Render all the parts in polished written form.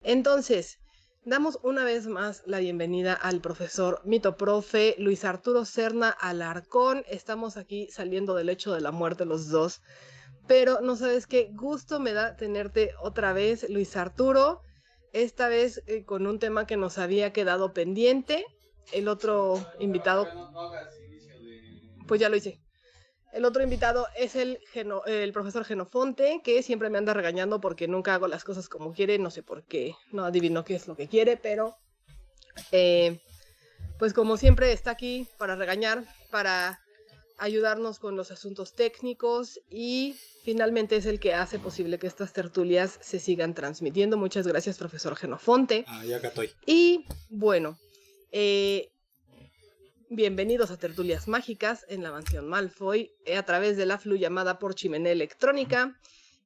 Entonces, damos una vez más la bienvenida al profesor Mitoprofe Luis Arturo Serna Alarcón. Estamos aquí saliendo del lecho de la muerte los dos, pero no sabes qué gusto me da tenerte otra vez, Luis Arturo, esta vez con un tema que nos había quedado pendiente. El otro invitado, pues ya lo hice. El otro invitado es el profesor Genofonte, que siempre me anda regañando porque nunca hago las cosas como quiere, no sé por qué, no adivino qué es lo que quiere, pero pues como siempre está aquí para regañar, para ayudarnos con los asuntos técnicos y finalmente es el que hace posible que estas tertulias se sigan transmitiendo. Muchas gracias, profesor Genofonte. Ya acá estoy. Y bueno, bienvenidos a Tertulias Mágicas en la Mansión Malfoy a través de la Flu llamada por Chimenea Electrónica.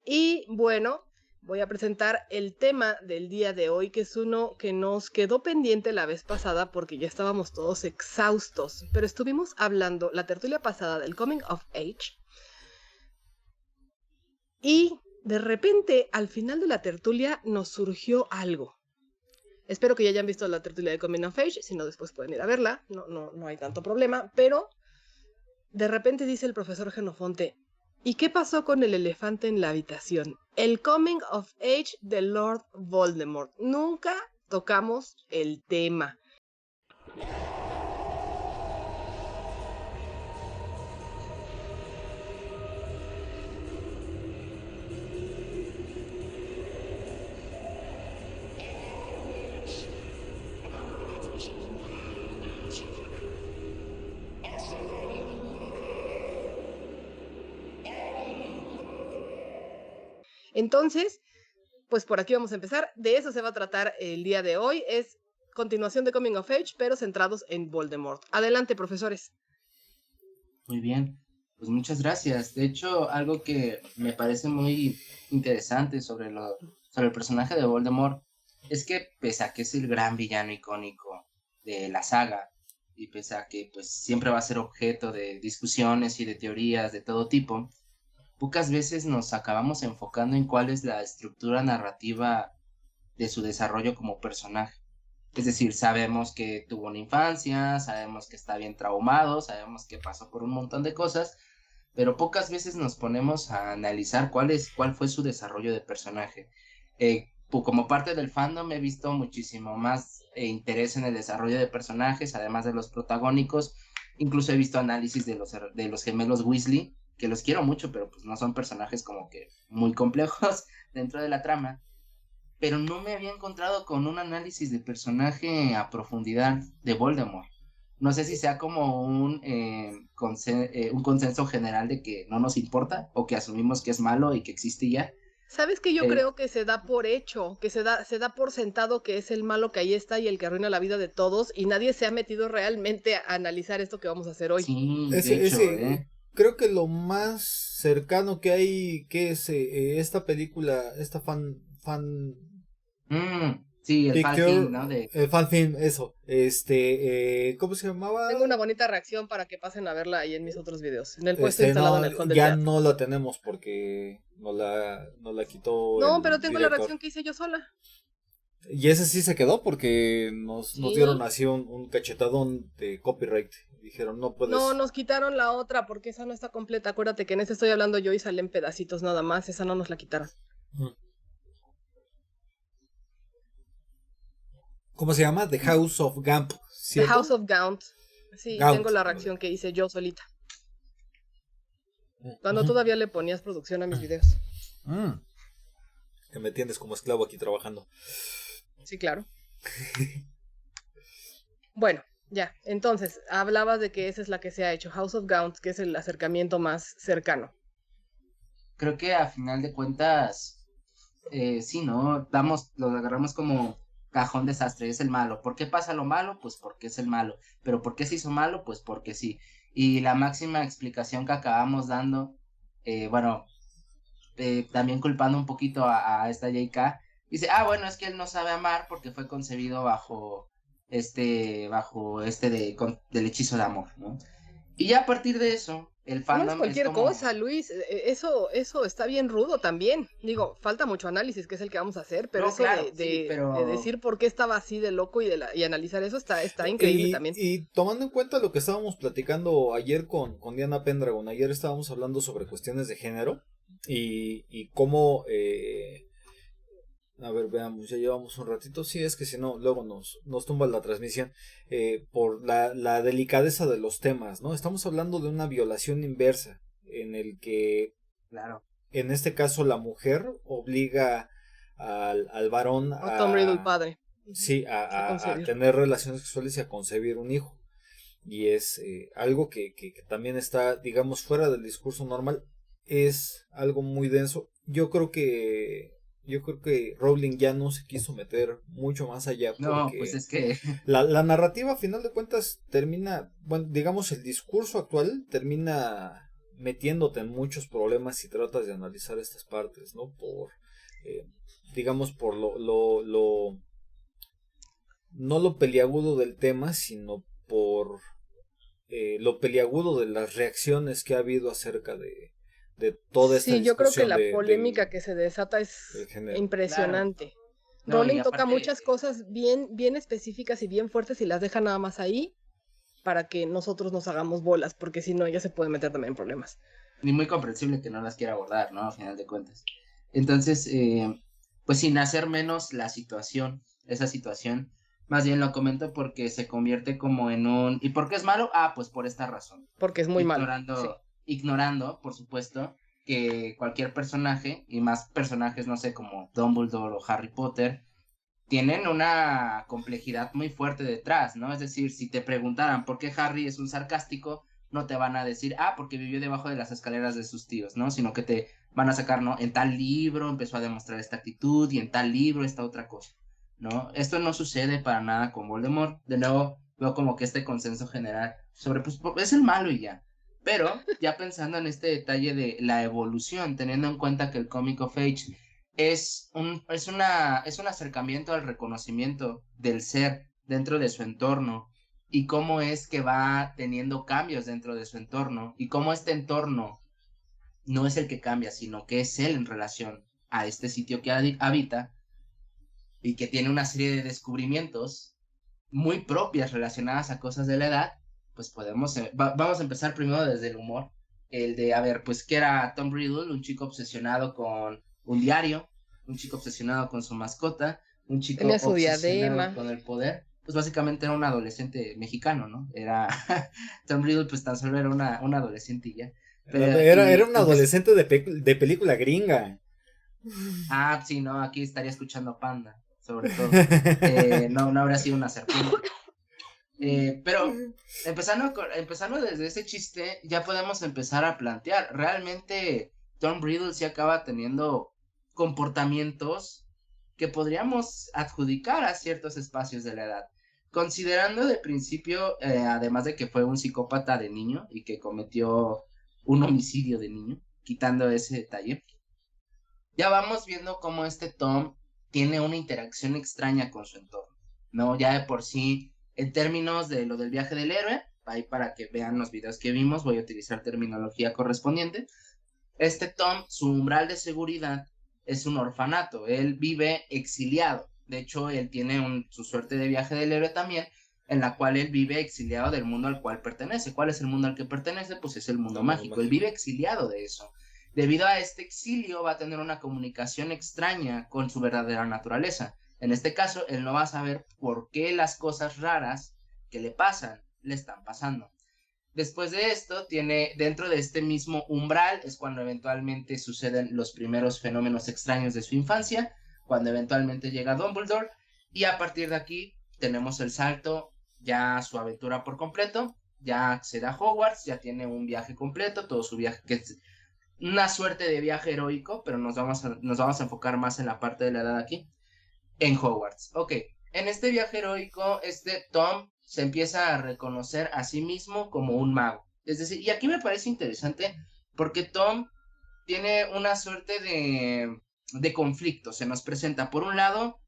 Y bueno, voy a presentar el tema del día de hoy, que es uno que nos quedó pendiente la vez pasada porque ya estábamos todos exhaustos, pero estuvimos hablando la tertulia pasada del Coming of Age y de repente al final de la tertulia nos surgió algo. Espero que ya hayan visto la tertulia de Coming of Age, si no después pueden ir a verla, no hay tanto problema, pero de repente dice el profesor Genofonte, ¿y qué pasó con el elefante en la habitación? El Coming of Age de Lord Voldemort. Nunca tocamos el tema. Entonces, pues por aquí vamos a empezar. De eso se va a tratar el día de hoy. Es continuación de Coming of Age, pero centrados en Voldemort. Adelante, profesores. Muy bien, pues muchas gracias. De hecho, algo que me parece muy interesante sobre el personaje de Voldemort es que pese a que es el gran villano icónico de la saga y pese a que pues siempre va a ser objeto de discusiones y de teorías de todo tipo, pocas veces nos acabamos enfocando en cuál es la estructura narrativa de su desarrollo como personaje. Es decir, sabemos que tuvo una infancia, sabemos que está bien traumado, sabemos que pasó por un montón de cosas, pero pocas veces nos ponemos a analizar cuál fue su desarrollo de personaje. Como parte del fandom he visto muchísimo más interés en el desarrollo de personajes, además de los protagónicos. Incluso he visto análisis de los gemelos Weasley, que los quiero mucho, pero pues no son personajes como que muy complejos dentro de la trama. Pero no me había encontrado con un análisis de personaje a profundidad de Voldemort. No sé si sea como un consenso general de que no nos importa o que asumimos que es malo y que existe ya. ¿Sabes que yo creo que se da por hecho, que se da por sentado que es el malo que ahí está y el que arruina la vida de todos y nadie se ha metido realmente a analizar esto que vamos a hacer hoy? Sí, de hecho, creo que lo más cercano que hay, que es esta película, esta fan sí, el fanfilm, ¿no? El fanfilm, eso. ¿Cómo se llamaba? Tengo una bonita reacción para que pasen a verla ahí en mis otros videos. En el puesto instalado en el Conde ya no la tenemos porque nos la quitó. No, pero tengo la reacción que hice yo sola. Y ese sí se quedó porque nos dieron así un cachetadón de copyright. Dijeron, no puedes. No, nos quitaron la otra porque esa no está completa. Acuérdate que en esa estoy hablando yo y salen pedacitos nada más. Esa no nos la quitaron. ¿Cómo se llama? The House of Gaunt, ¿cierto? The House of Gaunt. Sí, Gaunt. Tengo la reacción que hice yo solita. Cuando todavía le ponías producción a mis videos. Que me tienes como esclavo aquí trabajando. Sí, claro. Bueno, ya. Entonces, hablabas de que esa es la que se ha hecho. House of Gaunt, que es el acercamiento más cercano. Creo que a final de cuentas, sí, ¿no? Lo agarramos como cajón desastre, es el malo. ¿Por qué pasa lo malo? Pues porque es el malo. ¿Pero por qué se hizo malo? Pues porque sí. Y la máxima explicación que acabamos dando, también culpando un poquito a esta J.K., dice, bueno, es que él no sabe amar porque fue concebido bajo del hechizo de amor, ¿no? Y ya a partir de eso, el No es fandom es cualquier como... cosa, Luis. Eso está bien rudo también. Digo, falta mucho análisis, que es el que vamos a hacer, pero No, eso claro, sí, de pero decir por qué estaba así de loco y analizar eso está increíble también. Y tomando en cuenta lo que estábamos platicando ayer con Diana Pendragon, ayer estábamos hablando sobre cuestiones de género y cómo, a ver, veamos, ya llevamos un ratito, sí, es que si no, luego nos tumba la transmisión, por la delicadeza de los temas, ¿no? Estamos hablando de una violación inversa, en el que, claro, en este caso, la mujer obliga al varón O Tom Riddle a, padre. sí, A a concebir. tener relaciones sexuales y a concebir un hijo. Y es algo que también está, digamos, fuera del discurso normal. Es algo muy denso. Yo creo que Rowling ya no se quiso meter mucho más allá no, pues porque es que, la narrativa a final de cuentas termina, bueno, digamos el discurso actual termina metiéndote en muchos problemas si tratas de analizar estas partes, ¿no? Eh, digamos, por no lo peliagudo del tema, sino por lo peliagudo de las reacciones que ha habido acerca de toda esta Sí, yo creo que discusión la del polémica que se desata es género. claro, impresionante. no, y Rowling toca aparte, muchas cosas bien específicas y bien fuertes y las deja nada más ahí para que nosotros nos hagamos bolas, porque si no, ella se puede meter también en problemas. ni muy comprensible que no las quiera abordar, ¿no? A final de cuentas. Entonces, pues sin hacer menos la situación, esa situación, más bien lo comento porque se convierte como en un... ¿Y por qué es malo? Ah, pues por esta razón. Porque es muy malo. Sí. Ignorando, por supuesto, que cualquier personaje, y más personajes, no sé, como Dumbledore o Harry Potter, tienen una complejidad muy fuerte detrás, ¿no? Es decir, si te preguntaran por qué Harry es un sarcástico, no te van a decir, ah, porque vivió debajo de las escaleras de sus tíos, ¿no? Sino que te van a sacar, ¿no? En tal libro empezó a demostrar esta actitud y en tal libro esta otra cosa, ¿no? Esto no sucede para nada con Voldemort. De nuevo, veo como que este consenso general sobre, pues, es el malo y ya. Pero ya pensando en este detalle de la evolución, teniendo en cuenta que el Comic of Age es un acercamiento al reconocimiento del ser dentro de su entorno y cómo es que va teniendo cambios dentro de su entorno y cómo este entorno no es el que cambia, sino que es él en relación a este sitio que habita y que tiene una serie de descubrimientos muy propias relacionadas a cosas de la edad, pues vamos a empezar primero desde el humor, el de, a ver, pues que era Tom Riddle, un chico obsesionado con un diario, un chico obsesionado con su mascota, un chico Tenía su obsesionado diadema. con el poder, pues básicamente era un adolescente mexicano, ¿no? Era, Tom Riddle pues tan solo era un adolescente y ya. Pero, Era un adolescente de película gringa. sí, no, aquí estaría escuchando Panda, sobre todo. No habría sido una serpiente. Pero empezando desde ese chiste, ya podemos empezar a plantear. Realmente Tom Riddle sí acaba teniendo comportamientos que podríamos adjudicar a ciertos espacios de la edad. Considerando de principio, además de que fue un psicópata de niño y que cometió un homicidio de niño, quitando ese detalle, ya vamos viendo cómo este Tom tiene una interacción extraña con su entorno, ¿no? Ya de por sí, en términos de lo del viaje del héroe, ahí para que vean los videos que vimos, voy a utilizar terminología correspondiente. Este Tom, su umbral de seguridad es un orfanato, él vive exiliado. De hecho, él tiene su suerte de viaje del héroe también, en la cual él vive exiliado del mundo al cual pertenece. ¿Cuál es el mundo al que pertenece? Pues es el mundo mágico. Él vive exiliado de eso. Debido a este exilio va a tener una comunicación extraña con su verdadera naturaleza. En este caso, él no va a saber por qué las cosas raras que le pasan le están pasando. Después de esto, tiene dentro de este mismo umbral es cuando eventualmente suceden los primeros fenómenos extraños de su infancia, cuando eventualmente llega Dumbledore, y a partir de aquí tenemos el salto ya a su aventura por completo, ya accede a Hogwarts, ya tiene un viaje completo, todo su viaje que es una suerte de viaje heroico, pero nos vamos a enfocar más en la parte de la edad aquí, en Hogwarts. Ok, en este viaje heroico, Tom se empieza a reconocer a sí mismo como un mago. Es decir, y aquí me parece interesante porque Tom tiene una suerte de conflicto. Se nos presenta, por un lado,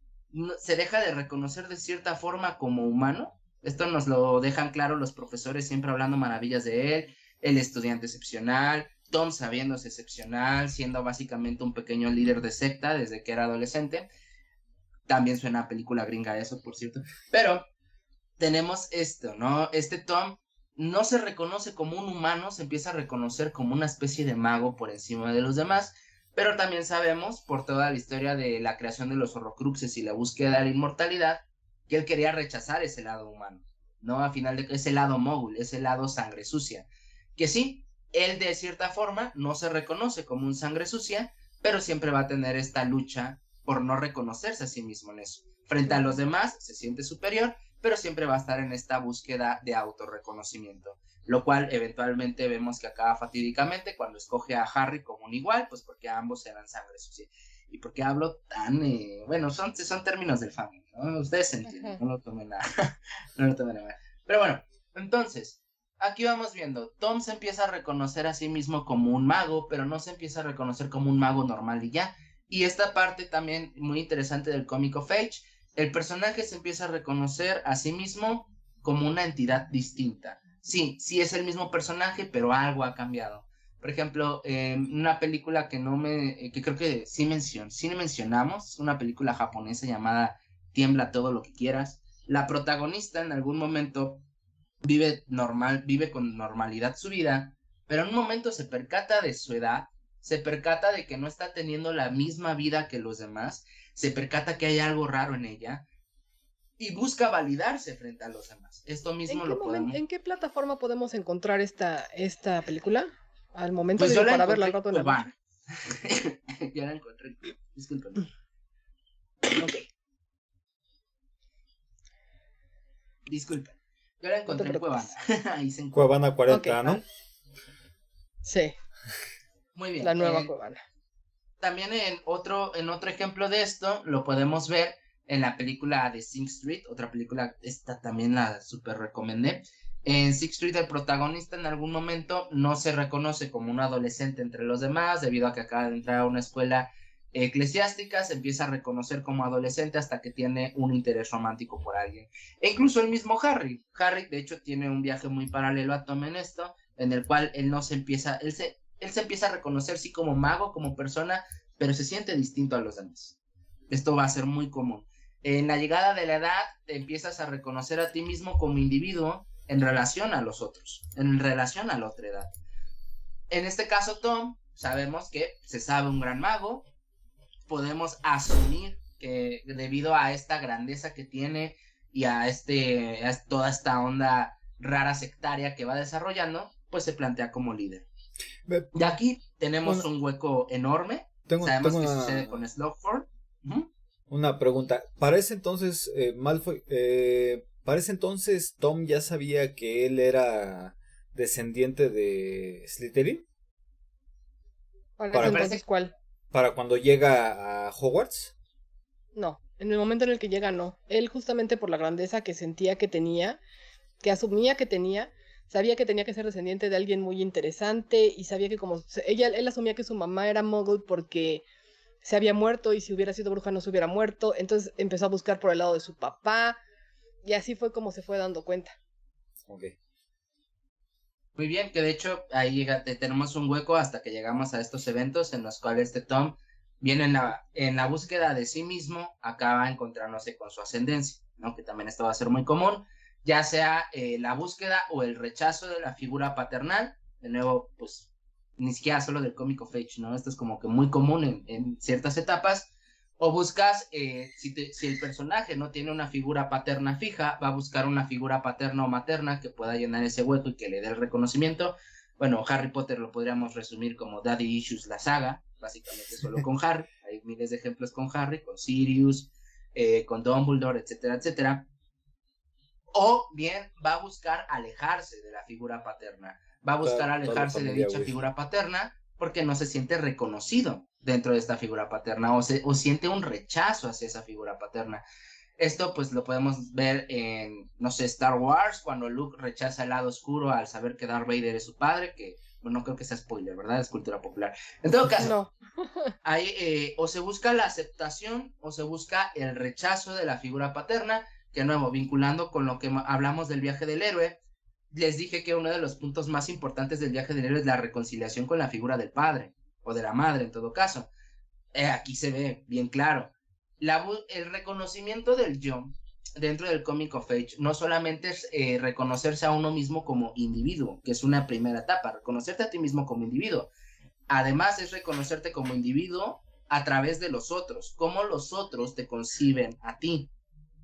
se deja de reconocer de cierta forma como humano. Esto nos lo dejan claro los profesores siempre hablando maravillas de él. el estudiante excepcional, Tom sabiéndose excepcional, siendo básicamente un pequeño líder de secta desde que era adolescente. También suena a película gringa eso, por cierto. Pero tenemos esto, ¿no? Este Tom no se reconoce como un humano, se empieza a reconocer como una especie de mago por encima de los demás, pero también sabemos, por toda la historia de la creación de los Horrocruxes y la búsqueda de la inmortalidad, que él quería rechazar ese lado humano, ¿no? A final de ese lado mogul, ese lado sangre sucia, que sí, él de cierta forma no se reconoce como un sangre sucia, pero siempre va a tener esta lucha por no reconocerse a sí mismo en eso. Frente a los demás, se siente superior, pero siempre va a estar en esta búsqueda de autorreconocimiento, lo cual eventualmente vemos que acaba fatídicamente cuando escoge a Harry como un igual, pues porque ambos eran sangre sucia. ¿Y por qué hablo tan...? Bueno, son términos del fandom, ¿no? Ustedes se entienden, no lo tomen a no lo tomen a mal. Pero bueno, entonces, aquí vamos viendo, Tom se empieza a reconocer a sí mismo como un mago, pero no se empieza a reconocer como un mago normal y ya. Y esta parte también muy interesante del Comic of Age, el personaje se empieza a reconocer a sí mismo como una entidad distinta. Sí, sí es el mismo personaje, pero algo ha cambiado. Por ejemplo, una película que creo que sí mencionamos, una película japonesa llamada Tiembla todo lo que quieras. La protagonista en algún momento vive con normalidad su vida, pero en un momento se percata de su edad, se percata de que no está teniendo la misma vida que los demás, se percata que hay algo raro en ella y busca validarse frente a los demás. Esto mismo lo podemos... ¿En qué plataforma podemos encontrar esta película? Al momento pues yo la para verla al encontré rato en la noche. Ya la encontré. Discúlpenme. Okay. Disculpen. Yo la encontré en Cuevana. Ahí se encuentra. Cuevana 40, okay, ¿no? Sí. Muy bien. La nueva Cuevana. También en otro ejemplo de esto lo podemos ver en la película de Sing Street, otra película, esta también la súper recomendé. En Sing Street el protagonista en algún momento no se reconoce como un adolescente entre los demás debido a que acaba de entrar a una escuela eclesiástica, se empieza a reconocer como adolescente hasta que tiene un interés romántico por alguien. E incluso el mismo Harry de hecho tiene un viaje muy paralelo a Tom en esto, en el cual él se empieza a reconocer sí como mago, como persona, pero se siente distinto a los demás. Esto va a ser muy común. En la llegada de la edad, te empiezas a reconocer a ti mismo como individuo en relación a los otros, en relación a la otra edad. En este caso, Tom, sabemos que se sabe un gran mago, podemos asumir que debido a esta grandeza que tiene y a toda esta onda rara sectaria que va desarrollando, pues se plantea como líder. Y aquí tenemos un hueco enorme. Sabemos qué sucede con Slughorn. Una pregunta. ¿Para ese entonces, Malfoy, para ese entonces Tom ya sabía que él era descendiente de Slytherin? ¿Para entonces cuál? ¿Para cuando llega a Hogwarts? No, en el momento en el que llega no. Él justamente por la grandeza que sentía que tenía, que asumía que tenía, sabía que tenía que ser descendiente de alguien muy interesante y sabía que él asumía que su mamá era muggle porque se había muerto y si hubiera sido bruja no se hubiera muerto, entonces empezó a buscar por el lado de su papá y así fue como se fue dando cuenta. Okay. Muy bien, que de hecho ahí tenemos un hueco hasta que llegamos a estos eventos en los cuales Tom viene en la búsqueda de sí mismo, acaba encontrándose con su ascendencia, ¿no? Que también esto va a ser muy común, ya sea la búsqueda o el rechazo de la figura paternal, de nuevo, pues ni siquiera solo del Comic of Age, ¿no? Esto es como que muy común en ciertas etapas, o buscas, si el personaje no tiene una figura paterna fija, va a buscar una figura paterna o materna que pueda llenar ese hueco y que le dé el reconocimiento. Bueno, Harry Potter lo podríamos resumir como Daddy Issues, la saga, básicamente solo con Harry. Hay miles de ejemplos con Harry, con Sirius, con Dumbledore, etcétera, etcétera. O bien va a buscar alejarse de la figura paterna, va a buscar alejarse de dicha figura paterna porque no se siente reconocido dentro de esta figura paterna o siente un rechazo hacia esa figura paterna. Esto pues lo podemos ver en, no sé, Star Wars, cuando Luke rechaza el lado oscuro al saber que Darth Vader es su padre, que bueno, no creo que sea spoiler, ¿verdad? Es cultura popular. En todo caso, no. Ahí o se busca la aceptación o se busca el rechazo de la figura paterna, que de nuevo, vinculando con lo que hablamos del viaje del héroe, les dije que uno de los puntos más importantes del viaje del héroe es la reconciliación con la figura del padre, o de la madre en todo caso. Aquí se ve bien claro. El reconocimiento del yo dentro del Coming of Age no solamente es reconocerse a uno mismo como individuo, que es una primera etapa, reconocerte a ti mismo como individuo. Además es reconocerte como individuo a través de los otros, cómo los otros te conciben a ti.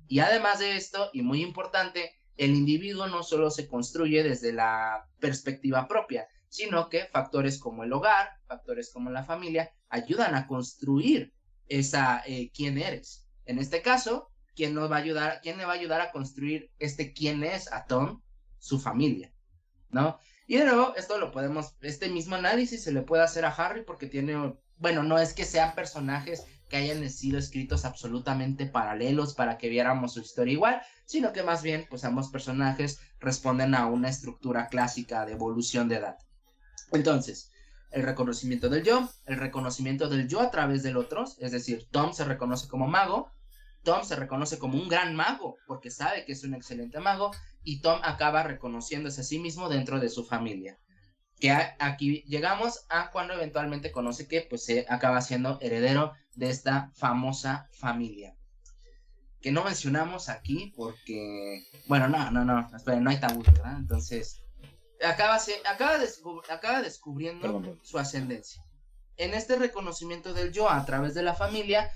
Y además de esto, y muy importante, el individuo no solo se construye desde la perspectiva propia, sino que factores como el hogar, factores como la familia, ayudan a construir quién eres. En este caso, ¿quién le va a ayudar a construir quién es a Tom? Su familia, ¿no? Y de nuevo, este mismo análisis se le puede hacer a Harry porque bueno, no es que sean personajes que hayan sido escritos absolutamente paralelos para que viéramos su historia igual, sino que más bien, pues ambos personajes responden a una estructura clásica de evolución de edad. Entonces, el reconocimiento del yo a través del otro, es decir, Tom se reconoce como mago, Tom se reconoce como un gran mago porque sabe que es un excelente mago, y Tom acaba reconociéndose a sí mismo dentro de su familia. Que aquí llegamos a cuando eventualmente conoce que pues se acaba siendo heredero de esta famosa familia. Que no mencionamos aquí porque, bueno, esperen, no hay tabú, ¿verdad? Entonces, acaba descubriendo su ascendencia. En este reconocimiento del yo a través de la familia,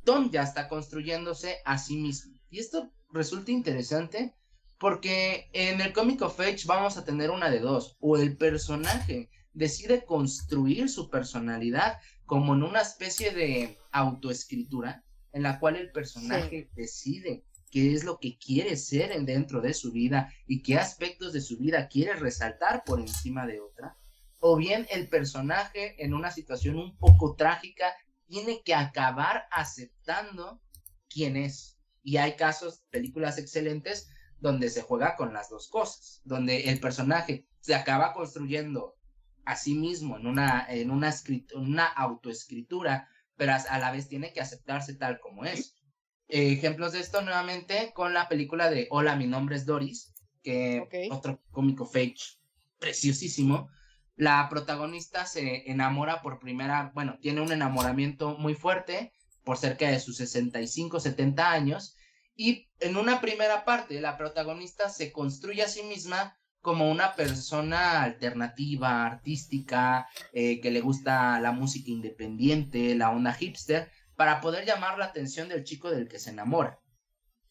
Tom ya está construyéndose a sí mismo. Y esto resulta interesante porque en el Comic of Age vamos a tener una de dos. O el personaje decide construir su personalidad como en una especie de autoescritura, en la cual el personaje decide qué es lo que quiere ser dentro de su vida y qué aspectos de su vida quiere resaltar por encima de otra. O bien el personaje en una situación un poco trágica tiene que acabar aceptando quién es. Y hay películas excelentes donde se juega con las dos cosas, donde el personaje se acaba construyendo a sí mismo en una autoescritura, pero a la vez tiene que aceptarse tal como es. Ejemplos de esto nuevamente con la película de Hola, mi nombre es Doris, que otro Comic of Age preciosísimo. La protagonista se enamora tiene un enamoramiento muy fuerte por cerca de sus 65, 70 años, y en una primera parte la protagonista se construye a sí misma como una persona alternativa, artística, que le gusta la música independiente, la onda hipster, para poder llamar la atención del chico del que se enamora.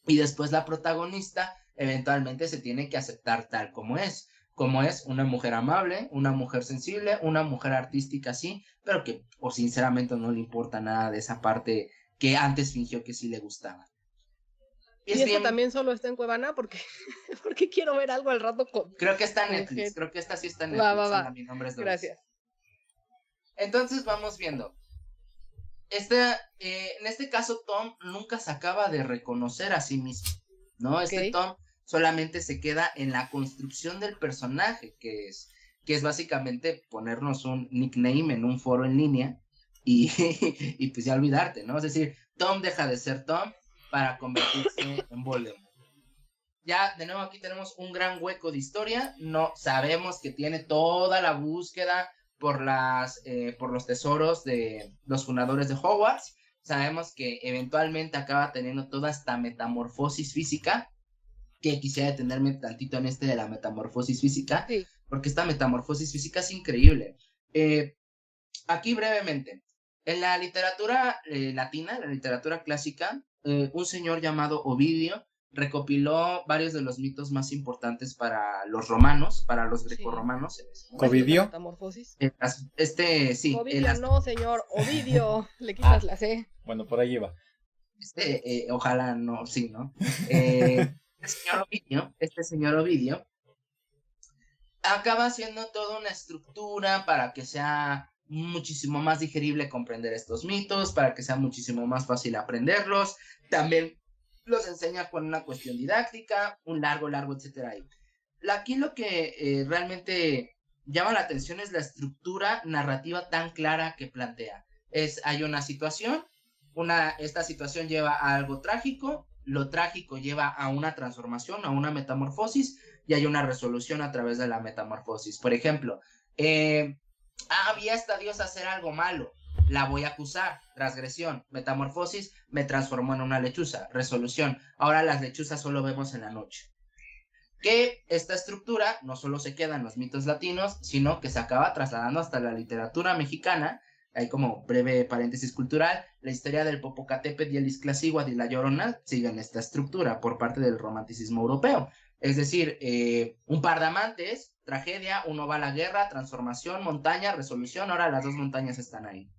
Y después la protagonista eventualmente se tiene que aceptar tal como es una mujer amable, una mujer sensible, una mujer artística, sí, pero que sinceramente no le importa nada de esa parte que antes fingió que sí le gustaba. ¿Y esta también solo está en Cuevana? Porque quiero ver algo al rato Creo que está en Netflix, creo que esta sí está en Netflix. Va. Mi nombre es Doris. Gracias. Entonces vamos viendo. En este caso, Tom nunca se acaba de reconocer a sí mismo, ¿no? Tom solamente se queda en la construcción del personaje, que es básicamente ponernos un nickname en un foro en línea y pues ya olvidarte, ¿no? Es decir, Tom deja de ser Tom para convertirse en Voldemort. Ya, de nuevo, aquí tenemos un gran hueco de historia. No sabemos que tiene toda la búsqueda por los tesoros de los fundadores de Hogwarts. Sabemos que eventualmente acaba teniendo toda esta metamorfosis física, que quisiera detenerme tantito en de la metamorfosis física, porque esta metamorfosis física es increíble. Aquí brevemente, en la literatura latina, la literatura clásica, un señor llamado Ovidio recopiló varios de los mitos más importantes para los romanos, para los grecorromanos. ¿Ovidio? Metamorfosis. Sí. Ovidio no, señor, Ovidio, le quitas la C. Bueno, por ahí va. Ojalá no, sí, ¿no? Este señor Ovidio acaba haciendo toda una estructura para que sea muchísimo más digerible comprender estos mitos, para que sea muchísimo más fácil aprenderlos. También los enseña con una cuestión didáctica, un largo, etcétera. Aquí lo que realmente llama la atención es la estructura narrativa tan clara que plantea. Hay una situación, esta situación lleva a algo trágico, lo trágico lleva a una transformación, a una metamorfosis, y hay una resolución a través de la metamorfosis. Por ejemplo, vi a esta diosa hacer algo malo, la voy a acusar, transgresión, metamorfosis, me transformó en una lechuza, resolución, ahora las lechuzas solo vemos en la noche. Que esta estructura no solo se queda en los mitos latinos, sino que se acaba trasladando hasta la literatura mexicana. Hay como breve paréntesis cultural, la historia del Popocatépetl y el Iztaccíhuatl y la Llorona siguen esta estructura por parte del romanticismo europeo. Es decir, un par de amantes, tragedia, uno va a la guerra, transformación, montaña, resolución, ahora las dos montañas están ahí.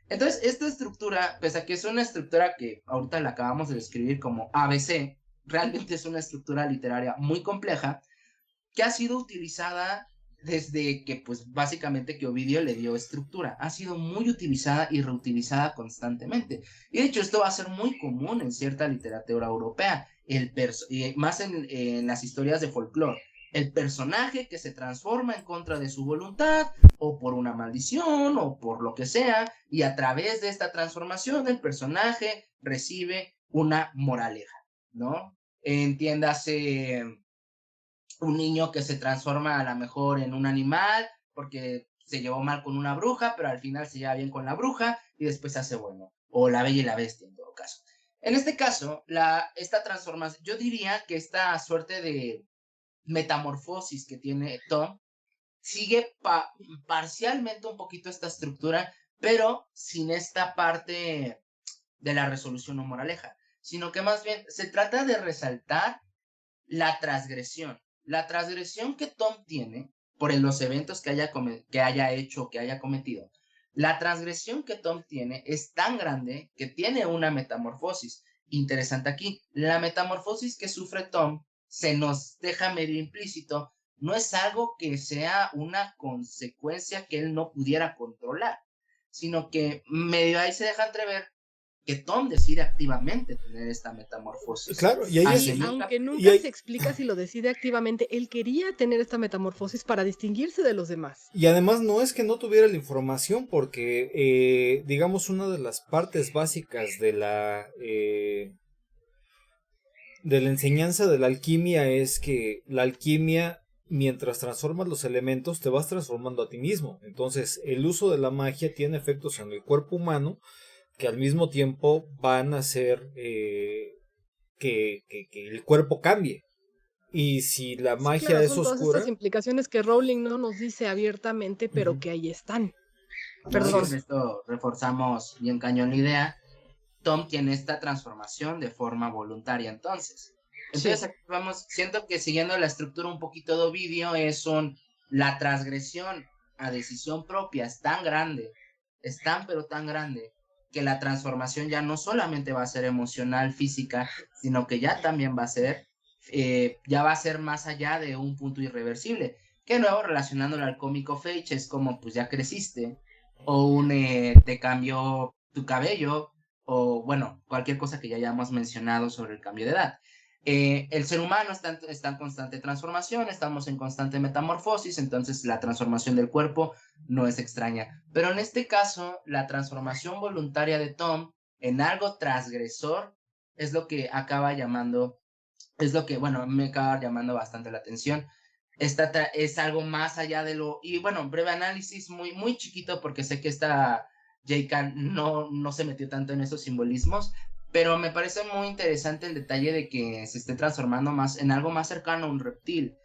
Entonces, esta estructura, pese a que es una estructura que ahorita la acabamos de describir como ABC, realmente es una estructura literaria muy compleja que ha sido utilizada desde que, pues, básicamente que Ovidio le dio estructura. Ha sido muy utilizada y reutilizada constantemente. Y de hecho, esto va a ser muy común en cierta literatura europea, más en las historias de folclore. El personaje que se transforma en contra de su voluntad, o por una maldición, o por lo que sea, y a través de esta transformación, el personaje recibe una moraleja, ¿no? Entiéndase un niño que se transforma a lo mejor en un animal porque se llevó mal con una bruja, pero al final se lleva bien con la bruja y después se hace bueno. O la Bella y la Bestia, en todo caso. En este caso, esta transformación, yo diría que esta suerte de metamorfosis que tiene Tom sigue parcialmente un poquito esta estructura, pero sin esta parte de la resolución o moraleja, sino que más bien se trata de resaltar la transgresión. La transgresión que Tom tiene por los eventos que haya hecho o que haya cometido, la transgresión que Tom tiene es tan grande que tiene una metamorfosis. Interesante aquí, la metamorfosis que sufre Tom se nos deja medio implícito, no es algo que sea una consecuencia que él no pudiera controlar, sino que medio ahí se deja entrever que Tom decide activamente tener esta metamorfosis. Claro, y ahí aunque nunca se explica si lo decide activamente, él quería tener esta metamorfosis para distinguirse de los demás. Y además no es que no tuviera la información, porque digamos una de las partes básicas de la enseñanza de la alquimia es que la alquimia, mientras transformas los elementos, te vas transformando a ti mismo. Entonces, el uso de la magia tiene efectos en el cuerpo humano que al mismo tiempo van a hacer que el cuerpo cambie. Y si la magia claro, es son todas oscura... estas implicaciones que Rowling no nos dice abiertamente, pero que ahí están. Perdón. Con esto reforzamos bien cañón la idea. Tom tiene esta transformación de forma voluntaria, entonces. Entonces, aquí vamos, siento que siguiendo la estructura un poquito de Ovidio, la transgresión a decisión propia es tan grande, es tan pero tan grande, que la transformación ya no solamente va a ser emocional, física, sino que ya también va a ser, ya va a ser más allá de un punto irreversible. Que nuevo, relacionándolo al cómico Fage, es como, pues ya creciste, o te cambió tu cabello, o bueno, cualquier cosa que ya hayamos mencionado sobre el cambio de edad. El ser humano está en constante transformación, estamos en constante metamorfosis, entonces la transformación del cuerpo no es extraña. Pero en este caso, la transformación voluntaria de Tom en algo transgresor es lo que acaba llamando, bueno, me acaba llamando bastante la atención. Es algo más allá de lo, y bueno, breve análisis muy, muy chiquito porque sé que J.K. no se metió tanto en esos simbolismos, pero me parece muy interesante el detalle de que se esté transformando más en algo más cercano a un reptil.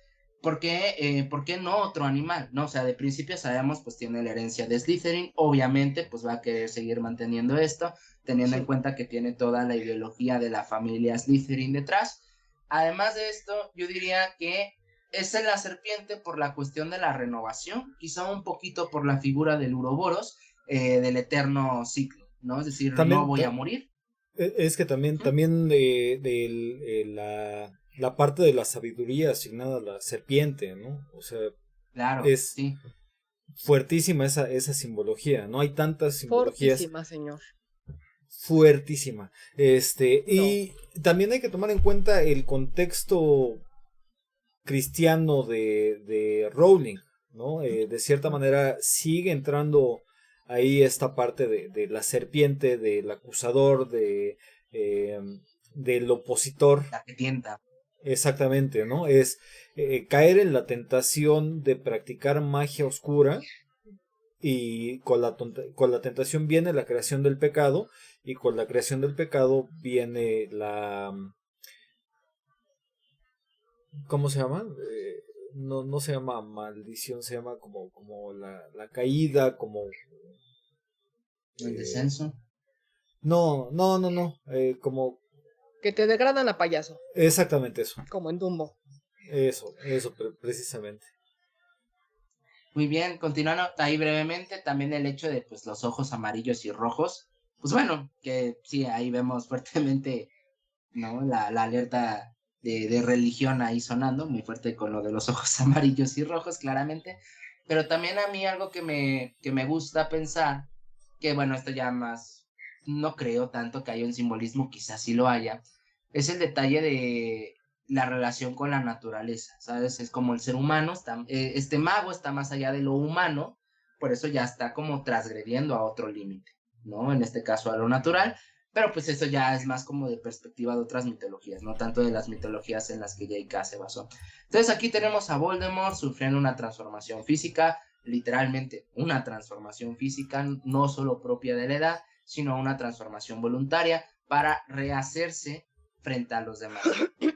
¿Por qué no otro animal? ¿No? O sea, de principio sabemos, pues tiene la herencia de Slytherin, obviamente, pues va a querer seguir manteniendo esto, teniendo en cuenta que tiene toda la ideología de la familia Slytherin detrás. Además de esto, yo diría que es en la serpiente por la cuestión de la renovación, quizá un poquito por la figura del Uroboros, del eterno ciclo, ¿no? Es decir, también, no voy a morir. Es que también la parte de la sabiduría asignada a la serpiente, ¿no? O sea, claro, es sí. fuertísima esa simbología, ¿no? Hay tantas simbologías. Fuertísima, señor. Fuertísima. Y también hay que tomar en cuenta el contexto cristiano de Rowling, ¿no? De cierta manera sigue entrando ahí esta parte de la serpiente, del acusador, del opositor. La que tienta. Exactamente, ¿no? Es caer en la tentación de practicar magia oscura, y con la tentación viene la creación del pecado, y con la creación del pecado viene la... ¿Cómo se llama? No se llama maldición, se llama como la caída, como... El descenso. No, como... Que te degradan a payaso, Exactamente eso, como en Dumbo. eso, precisamente. Muy bien, continuando ahí brevemente, también el hecho de pues los ojos amarillos y rojos, pues bueno, que sí, ahí vemos fuertemente, ¿no? La alerta de religión ahí sonando, muy fuerte con lo de los ojos amarillos y rojos, claramente, pero también a mí algo que me gusta pensar, que bueno, esto ya más, no creo tanto que haya un simbolismo, quizás sí lo haya, es el detalle de la relación con la naturaleza, ¿sabes? Es como el ser humano, este mago está más allá de lo humano, por eso ya está como transgrediendo a otro límite, ¿no? En este caso a lo natural, pero pues eso ya es más como de perspectiva de otras mitologías, no tanto de las mitologías en las que J.K. se basó. Entonces aquí tenemos a Voldemort sufriendo una transformación física, literalmente una transformación física, no solo propia de la edad, sino una transformación voluntaria para rehacerse frente a los demás.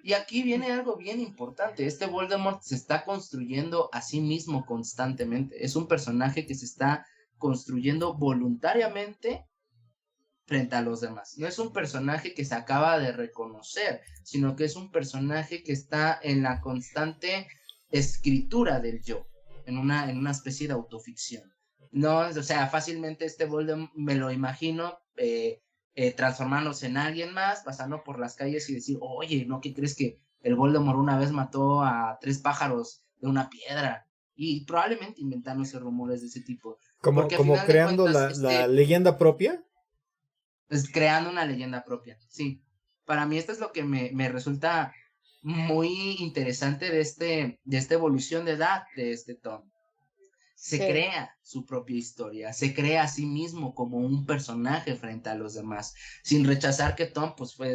Y aquí viene algo bien importante. Este Voldemort se está construyendo a sí mismo constantemente. Es un personaje que se está construyendo voluntariamente frente a los demás. No es un personaje que se acaba de reconocer, sino que es un personaje que está en la constante escritura del yo, en una especie de autoficción. No, o sea, fácilmente este Voldemort me lo imagino transformándose en alguien más, pasando por las calles y decir, oye, ¿no? ¿Qué crees que el Voldemort una vez mató a 3 pájaros de una piedra? Y probablemente inventándose rumores de ese tipo. Porque al Como final de creando cuentas, la leyenda propia. pues creando una leyenda propia, sí. Para mí esto es lo que me resulta muy interesante de esta evolución de edad de este Tom. Se Sí. crea su propia historia, se crea a sí mismo como un personaje frente a los demás, sin rechazar que Tom pues, fue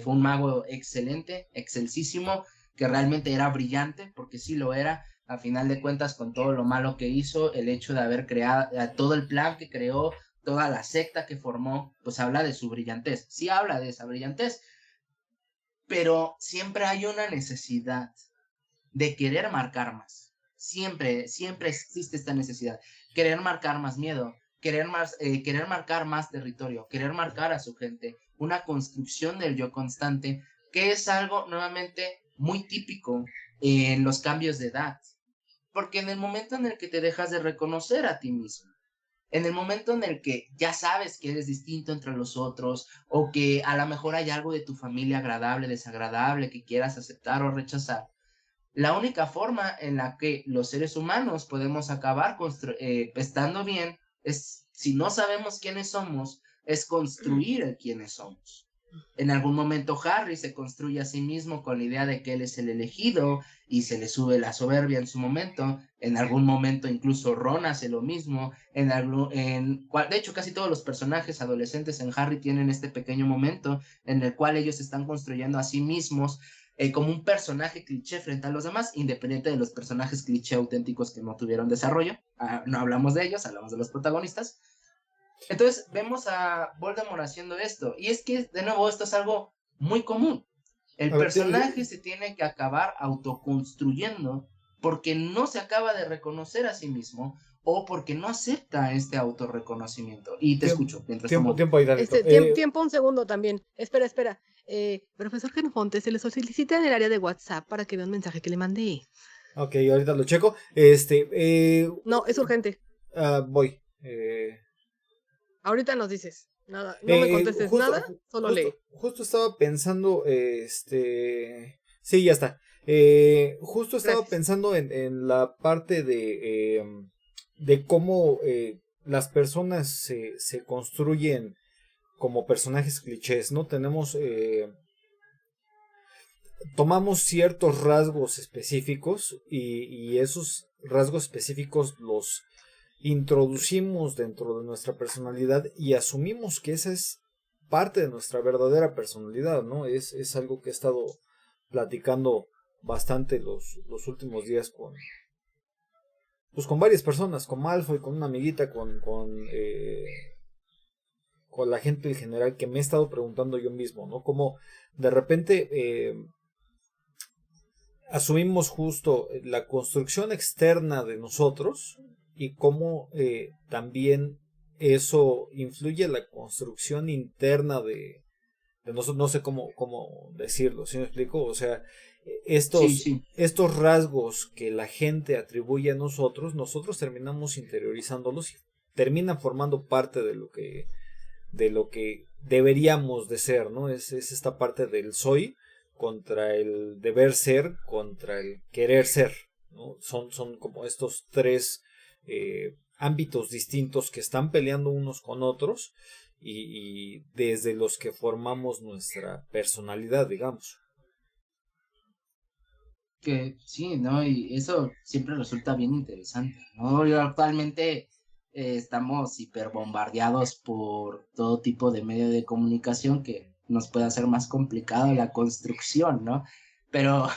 un mago excelente, excelsísimo, que realmente era brillante, porque sí lo era, a final de cuentas con todo lo malo que hizo, el hecho de haber creado todo el plan que creó, toda la secta que formó, pues habla de su brillantez, sí habla de esa brillantez, pero siempre hay una necesidad de querer marcar más. Siempre existe esta necesidad. Querer marcar más miedo, querer marcar más territorio, querer marcar a su gente. Una construcción del yo constante, que es algo nuevamente muy típico en los cambios de edad. Porque en el momento en el que te dejas de reconocer a ti mismo, en el momento en el que ya sabes que eres distinto entre los otros, o que a lo mejor hay algo de tu familia agradable, desagradable, que quieras aceptar o rechazar, la única forma en la que los seres humanos podemos acabar estando bien es, si no sabemos quiénes somos, es construir el quiénes somos. En algún momento Harry se construye a sí mismo con la idea de que él es el elegido y se le sube la soberbia en su momento. En algún momento incluso Ron hace lo mismo. De hecho, casi todos los personajes adolescentes en Harry tienen este pequeño momento en el cual ellos se están construyendo a sí mismos como un personaje cliché frente a los demás, independiente de los personajes cliché auténticos que no tuvieron desarrollo. No hablamos de ellos, hablamos de los protagonistas. Entonces vemos a Voldemort haciendo esto. Y es que, de nuevo, esto es algo muy común. El personaje se tiene que acabar autoconstruyendo porque no se acaba de reconocer a sí mismo o porque no acepta este autorreconocimiento. Y te escucho mientras tiempo ahí, tiempo, un segundo también. Espera. Profesor Genofonte, se le solicita en el área de WhatsApp para que vea un mensaje que le mandé. Ok, ahorita lo checo. No, es urgente. Voy. Ahorita nos dices. Nada, no me contestes nada, solo lee. Justo estaba pensando, sí, ya está. Justo estaba Gracias. pensando en la parte de cómo las personas se construyen como personajes clichés, ¿no? Tomamos ciertos rasgos específicos y esos rasgos específicos los introducimos dentro de nuestra personalidad y asumimos que esa es parte de nuestra verdadera personalidad, ¿no? Es algo que he estado platicando bastante los últimos días con varias personas, con Malfoy, con una amiguita, con la gente en general, que me he estado preguntando yo mismo, ¿no? Como de repente asumimos justo la construcción externa de nosotros y cómo también eso influye en la construcción interna de nosotros. No sé cómo decirlo, ¿sí me explico? O sea, Sí. estos rasgos que la gente atribuye a nosotros terminamos interiorizándolos y terminan formando parte de lo que deberíamos de ser, ¿no? Es esta parte del soy contra el deber ser, contra el querer ser, ¿no? Son como estos tres ámbitos distintos que están peleando unos con otros y desde los que formamos nuestra personalidad, digamos. Que sí, ¿no? Y eso siempre resulta bien interesante, ¿no? Yo actualmente estamos hiperbombardeados por todo tipo de medio de comunicación que nos puede hacer más complicado la construcción, ¿no? Pero,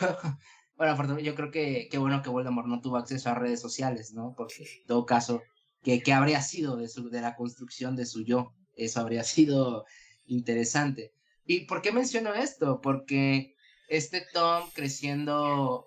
bueno, yo creo que qué bueno que Voldemort no tuvo acceso a redes sociales, ¿no? Porque en todo caso, ¿qué habría sido de la construcción de su yo? Eso habría sido interesante. ¿Y por qué menciono esto? Porque Tom creciendo,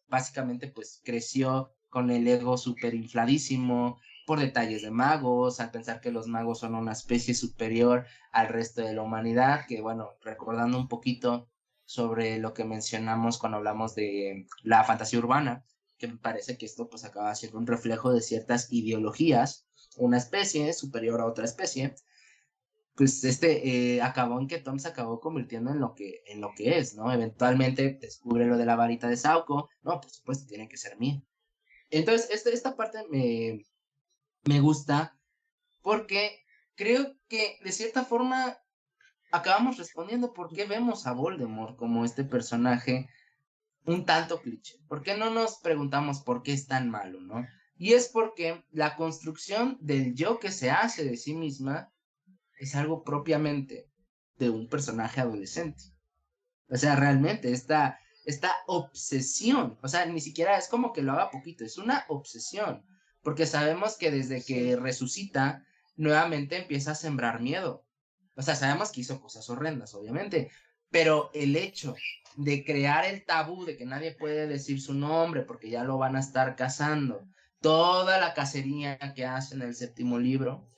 básicamente pues creció con el ego súper infladísimo por detalles de magos, al pensar que los magos son una especie superior al resto de la humanidad, que bueno, recordando un poquito sobre lo que mencionamos cuando hablamos de la fantasía urbana, que me parece que esto pues acaba siendo un reflejo de ciertas ideologías, una especie superior a otra especie, pues acabó en que Tom se acabó convirtiendo en lo que es, ¿no? Eventualmente descubre lo de la varita de Sauco, no, por supuesto, tiene que ser mía. Entonces, esta parte me gusta porque creo que de cierta forma acabamos respondiendo por qué vemos a Voldemort como este personaje un tanto cliché. ¿Por qué no nos preguntamos por qué es tan malo, no? Y es porque la construcción del yo que se hace de sí misma es algo propiamente de un personaje adolescente. O sea, realmente esta obsesión, o sea, ni siquiera es como que lo haga poquito, es una obsesión, porque sabemos que desde que resucita, nuevamente empieza a sembrar miedo. O sea, sabemos que hizo cosas horrendas, obviamente, pero el hecho de crear el tabú de que nadie puede decir su nombre porque ya lo van a estar cazando, toda la cacería que hace en el séptimo libro,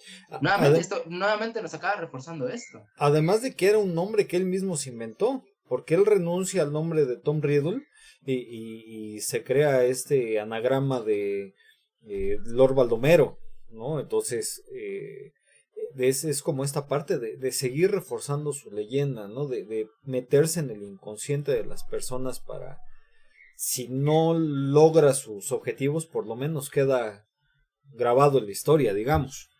nuevamente nos acaba reforzando esto. Además de que era un nombre que él mismo se inventó, porque él renuncia al nombre de Tom Riddle y se crea este anagrama de Lord Baldomero, ¿no? Entonces, es como esta parte de seguir reforzando su leyenda, ¿no? De meterse en el inconsciente de las personas para, si no logra sus objetivos, por lo menos queda grabado en la historia, digamos.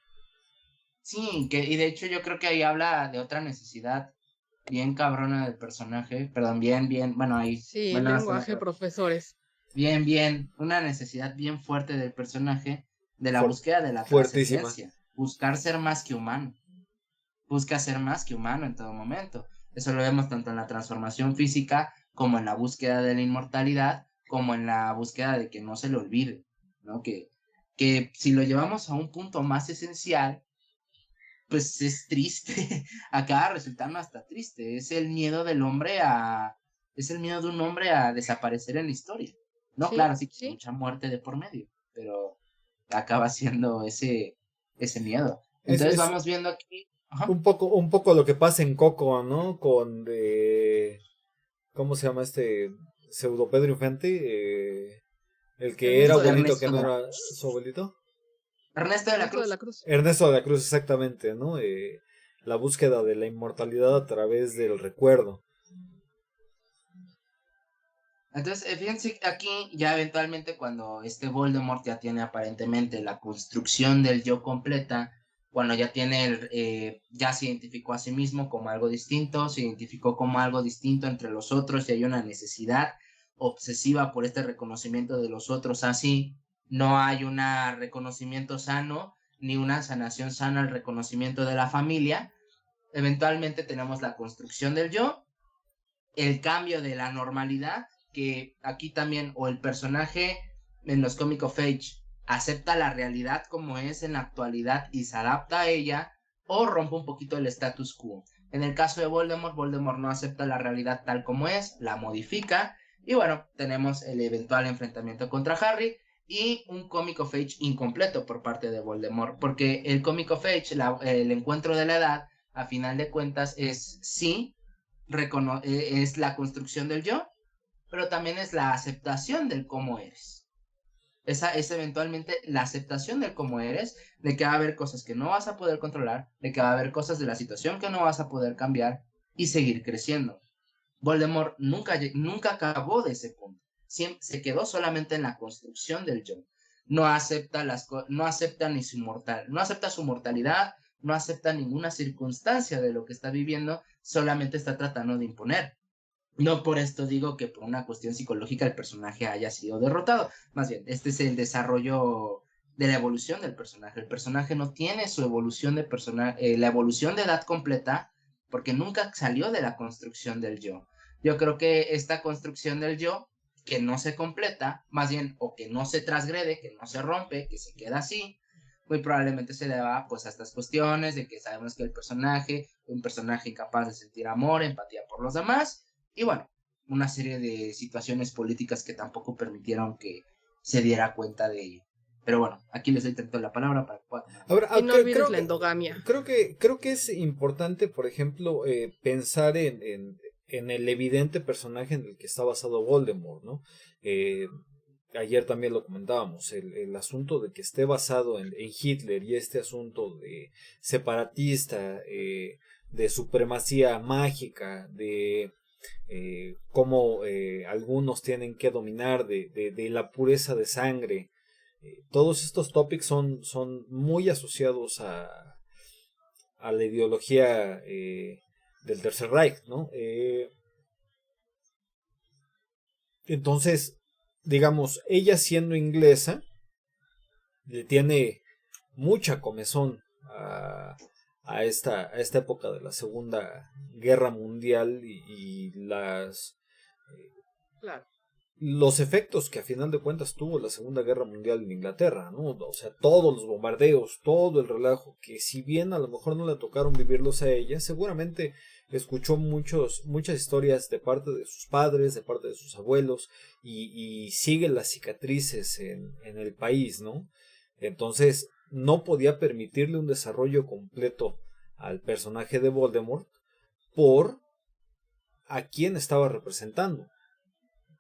Sí, y de hecho yo creo que ahí habla de otra necesidad bien cabrona del personaje, perdón, bueno, ahí, Sí, bueno, lenguaje, profesores. una necesidad bien fuerte del personaje de la Fuer- búsqueda de la Fuertísima. trascendencia, buscar ser más que humano, busca ser más que humano en todo momento. Eso lo vemos tanto en la transformación física como en la búsqueda de la inmortalidad, como en la búsqueda de que no se le olvide, ¿no? Que si lo llevamos a un punto más esencial, pues es triste, acaba resultando hasta triste, es el miedo del hombre es el miedo de un hombre a desaparecer en la historia. No, Sí, claro, sí, sí. mucha muerte de por medio, pero acaba siendo ese miedo. Entonces Es vamos viendo aquí, ajá, un poco lo que pasa en Coco, ¿no? Con ¿cómo se llama este pseudo Pedro Infante? El que era Ernesto de la abuelito, que Ernesto no de la era Cruz. su abuelito. Ernesto de la Ernesto de la Cruz. Cruz. Ernesto de la Cruz, exactamente, ¿no? La búsqueda de la inmortalidad a través del recuerdo. Entonces, fíjense aquí ya eventualmente cuando este Voldemort ya tiene aparentemente la construcción del yo completa, cuando ya tiene ya se identificó a sí mismo como algo distinto, se identificó como algo distinto entre los otros y hay una necesidad obsesiva por este reconocimiento de los otros, así no hay un reconocimiento sano ni una sanación sana al reconocimiento de la familia, Eventualmente tenemos la construcción del yo, el cambio de la normalidad, que aquí también, o el personaje en los Comic of Age acepta la realidad como es en la actualidad y se adapta a ella, o rompe un poquito el status quo. En el caso de Voldemort, Voldemort no acepta la realidad tal como es, la modifica, y bueno, tenemos el eventual enfrentamiento contra Harry, y un Comic of Age incompleto por parte de Voldemort, porque el Comic of Age, el encuentro de la edad, a final de cuentas es sí, es la construcción del yo, pero también es la aceptación del cómo eres. Esa es eventualmente la aceptación del cómo eres, de que va a haber cosas que no vas a poder controlar, de que va a haber cosas de la situación que no vas a poder cambiar y seguir creciendo. Voldemort nunca acabó de ese punto. Siempre, se quedó solamente en la construcción del yo. No acepta, no acepta ni no acepta su mortalidad, no acepta ninguna circunstancia de lo que está viviendo, solamente está tratando de imponer. No por esto digo que por una cuestión psicológica el personaje haya sido derrotado. Más bien, este es el desarrollo de la evolución del personaje. El personaje no tiene su evolución de la evolución de edad completa porque nunca salió de la construcción del yo. Yo creo que esta construcción del yo, que no se completa, más bien, o que no se transgrede, que no se rompe, que se queda así, muy probablemente se deba pues a estas cuestiones de que sabemos que el personaje, un personaje incapaz de sentir amor, empatía por los demás, y bueno, una serie de situaciones políticas que tampoco permitieron que se diera cuenta de ello. Pero bueno, aquí les doy tanto la palabra para que puedan. Ahora, Y no olvides la endogamia. Creo que es importante, por ejemplo, pensar en el evidente personaje en el que está basado Voldemort, ¿no? Ayer también lo comentábamos, el asunto de que esté basado en Hitler y este asunto de separatista, de supremacía mágica, de cómo algunos tienen que dominar, de la pureza de sangre. Todos estos topics son muy asociados a la ideología del Tercer Reich, ¿no? Entonces, digamos, ella siendo inglesa, le tiene mucha comezón a esta época de la Segunda Guerra Mundial y Claro. los efectos que a final de cuentas tuvo la Segunda Guerra Mundial en Inglaterra, ¿no? O sea, todos los bombardeos, todo el relajo, que si bien a lo mejor no le tocaron vivirlos a ella, seguramente escuchó muchas historias de parte de sus padres, de parte de sus abuelos, y sigue las cicatrices en el país, ¿no? Entonces, no podía permitirle un desarrollo completo al personaje de Voldemort por a quién estaba representando.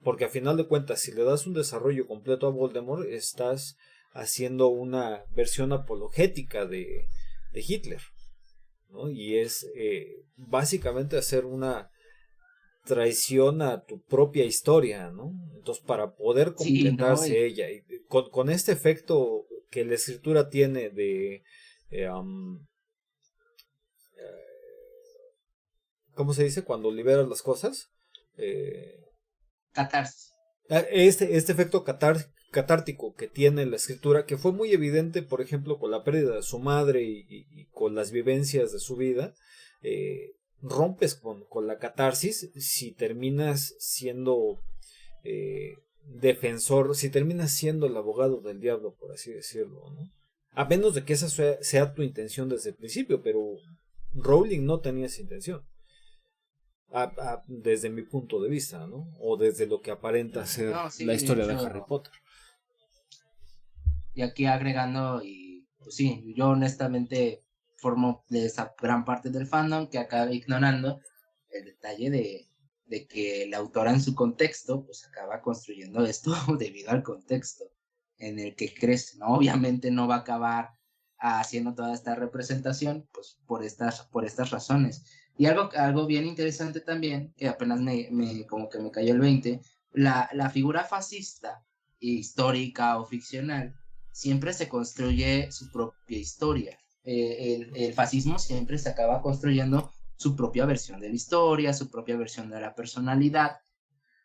Porque a final de cuentas, si le das un desarrollo completo a Voldemort, estás haciendo una versión apologética de Hitler, ¿no? Y es básicamente hacer una traición a tu propia historia, ¿no? Entonces, para poder completarse Sí, ¿no? ella, y con este efecto que la escritura tiene de... ¿cómo se dice? Cuando liberas las cosas. Catarsis. Este efecto catártico que tiene la escritura, que fue muy evidente, por ejemplo, con la pérdida de su madre y con las vivencias de su vida, rompes con la catarsis si terminas siendo defensor, si terminas siendo el abogado del diablo, por así decirlo, ¿no? A menos de que esa sea tu intención desde el principio, pero Rowling no tenía esa intención. Desde mi punto de vista, ¿no? O desde lo que aparenta ser Sí, la historia de hecho, Harry Potter. Y aquí agregando, y pues sí, yo honestamente formo de esa gran parte del fandom que acaba ignorando el detalle de que la autora en su contexto, pues acaba construyendo esto debido al contexto en el que crece, ¿no? Obviamente no va a acabar haciendo toda esta representación, pues por estas razones. Y algo bien interesante también, que apenas como que me cayó el 20, la figura fascista, histórica o ficcional, siempre se construye su propia historia. El fascismo siempre se acaba construyendo su propia versión de la historia, su propia versión de la personalidad,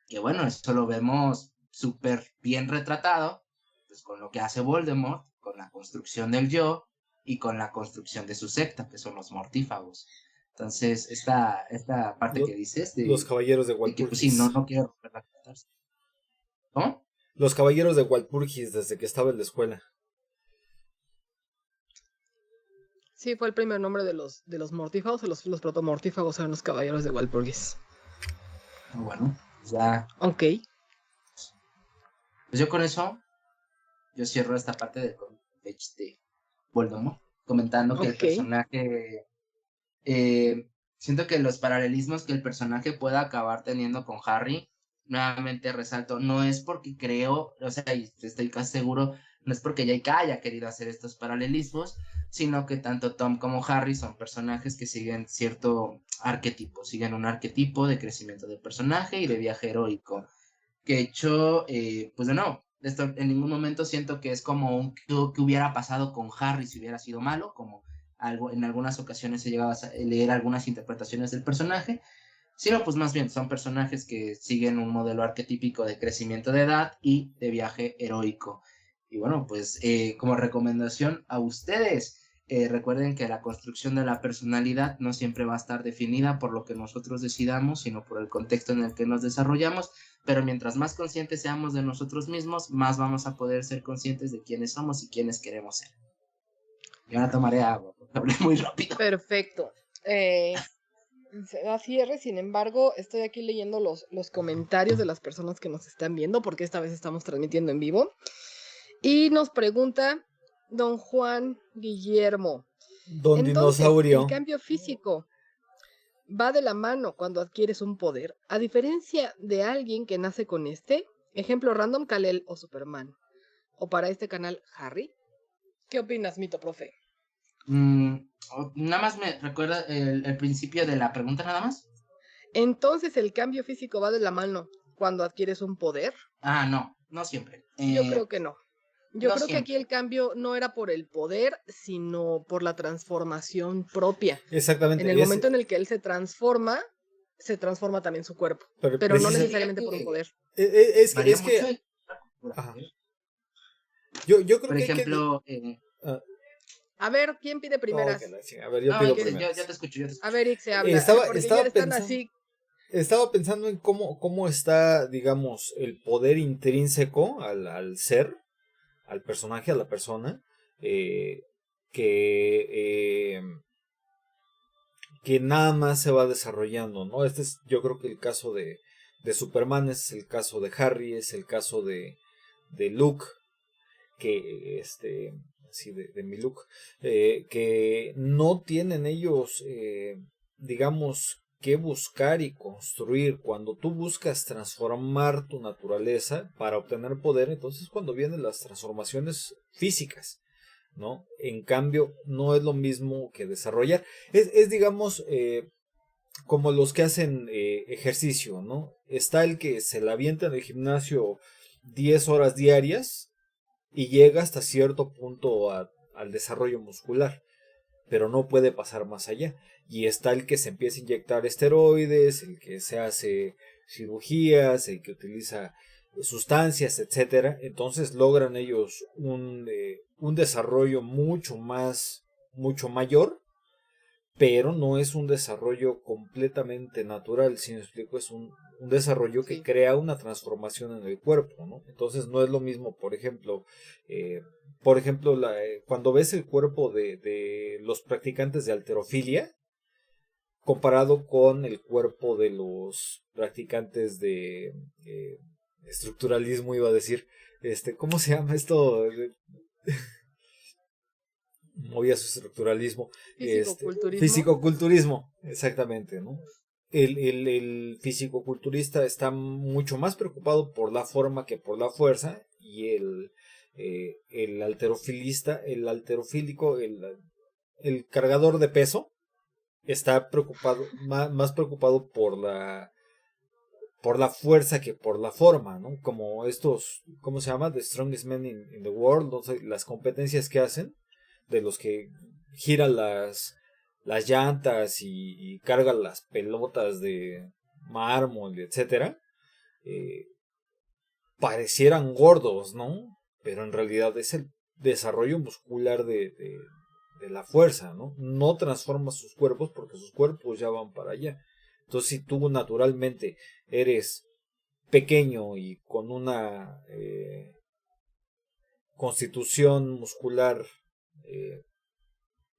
que bueno, eso lo vemos súper bien retratado, pues con lo que hace Voldemort, con la construcción del yo y con la construcción de su secta, que son los mortífagos. Entonces, esta parte que dices Los caballeros de de que pues sí, no, Walpurgis. no quiero romper la catarsis. ¿Cómo? Los caballeros de Walpurgis desde que estaba en la escuela. Sí, fue el primer nombre de los mortífagos, o los protomortífagos eran los caballeros de Walpurgis. Bueno, pues ya, Ok. pues yo con eso, yo cierro esta parte del contexto de Voldemort, comentando que el Ok. personaje, siento que los paralelismos que el personaje pueda acabar teniendo con Harry, nuevamente resalto, no es porque creo, o sea, y estoy casi seguro, no es porque J.K. haya querido hacer estos paralelismos, sino que tanto Tom como Harry son personajes que siguen cierto arquetipo, siguen un arquetipo de crecimiento del personaje y de viaje heroico. Que hecho, pues de nuevo, esto en ningún momento siento que es como un que hubiera pasado con Harry si hubiera sido malo, como algo, en algunas ocasiones he llegado a leer algunas interpretaciones del personaje, sino pues más bien son personajes que siguen un modelo arquetípico de crecimiento de edad y de viaje heroico. Y bueno, pues como recomendación a ustedes, recuerden que la construcción de la personalidad no siempre va a estar definida por lo que nosotros decidamos, sino por el contexto en el que nos desarrollamos, pero mientras más conscientes seamos de nosotros mismos, más vamos a poder ser conscientes de quiénes somos y quiénes queremos ser. Y ahora tomaré agua, porque hablé muy rápido. Perfecto. Se da cierre, sin embargo, estoy aquí leyendo los comentarios de las personas que nos están viendo, porque esta vez estamos transmitiendo en vivo. Y nos pregunta don Juan Guillermo. Don Entonces, ¿el Dinosaurio. cambio físico va de la mano cuando adquieres un poder? A diferencia de alguien que nace con este, ejemplo random, Kal-El o Superman. O para este canal, Harry. ¿Qué opinas, Mito Profe? Nada más me recuerda el principio de la pregunta, nada más. Entonces, ¿el cambio físico va de la mano cuando adquieres un poder? Ah, no, no siempre. Yo creo que no. Yo No creo que aquí siempre. el cambio no era por el poder, sino por la transformación propia. En el Exactamente, momento en el que él se transforma también su cuerpo, pero no necesariamente por un poder. Varía es que mucho de cultura, ajá. ¿eh? Yo creo Por que hay que ejemplo, ah, A ver, ¿quién pide oh, que primeras? la chingada. A ver, yo no, pido yo primeras. te escucho, yo te A escucho. ver, Ix se habla, porque ya están Pensando, así. estaba pensando en cómo está, digamos, el poder intrínseco al ser, al personaje, a la persona, eh, que, eh, que nada más se va desarrollando, ¿no? Este es, yo creo que el caso de Superman, es el caso de Harry, es el caso de Luke, que así de mi Luke, que no tienen ellos, digamos, que buscar y construir. Cuando tú buscas transformar tu naturaleza para obtener poder, entonces cuando vienen las transformaciones físicas, ¿no? En cambio, no es lo mismo que desarrollar. Es digamos, como los que hacen ejercicio, ¿no? Está el que se la avienta en el gimnasio 10 horas diarias y llega hasta cierto punto al desarrollo muscular, pero no puede pasar más allá. Y está el que se empieza a inyectar esteroides, el que se hace cirugías, el que utiliza sustancias, etcétera. Entonces logran ellos un desarrollo mucho mayor, pero no es un desarrollo completamente natural, si me explico, es un desarrollo que Sí. crea una transformación en el cuerpo, ¿no? Entonces no es lo mismo, por ejemplo, cuando ves el cuerpo de los practicantes de halterofilia, comparado con el cuerpo de los practicantes de estructuralismo, iba a decir, ¿cómo se llama esto? Movía su estructuralismo, Físico-culturismo. fisicoculturismo, exactamente, ¿no? El fisicoculturista está mucho más preocupado por la forma que por la fuerza, y el alterofilista, el alterofílico, el cargador de peso, está preocupado, más preocupado por la fuerza que por la forma, ¿no? Como estos, ¿cómo se llama? The Strongest Men in the World, no sé, las competencias que hacen, de los que giran las llantas y cargan las pelotas de mármol, etcétera, eh, parecieran gordos, ¿no? Pero en realidad es el desarrollo muscular de la fuerza, ¿no? No transforma sus cuerpos porque sus cuerpos ya van para allá. Entonces, si tú naturalmente eres pequeño y con una constitución muscular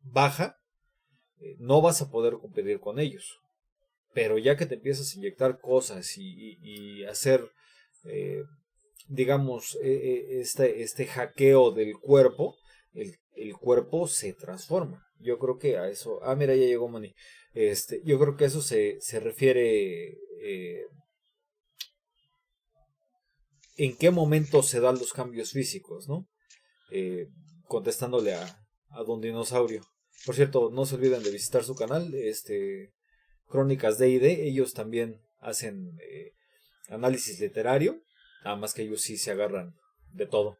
baja, no vas a poder competir con ellos. Pero ya que te empiezas a inyectar cosas y hacer, digamos, este hackeo del cuerpo, el cuerpo se transforma. Yo creo que a eso... Ah, mira, ya llegó Moni. Yo creo que eso se refiere... en qué momento se dan los cambios físicos, ¿no? Contestándole a Don Dinosaurio. Por cierto, no se olviden de visitar su canal, Crónicas D&D. Ellos también hacen análisis literario, nada más que ellos sí se agarran de todo.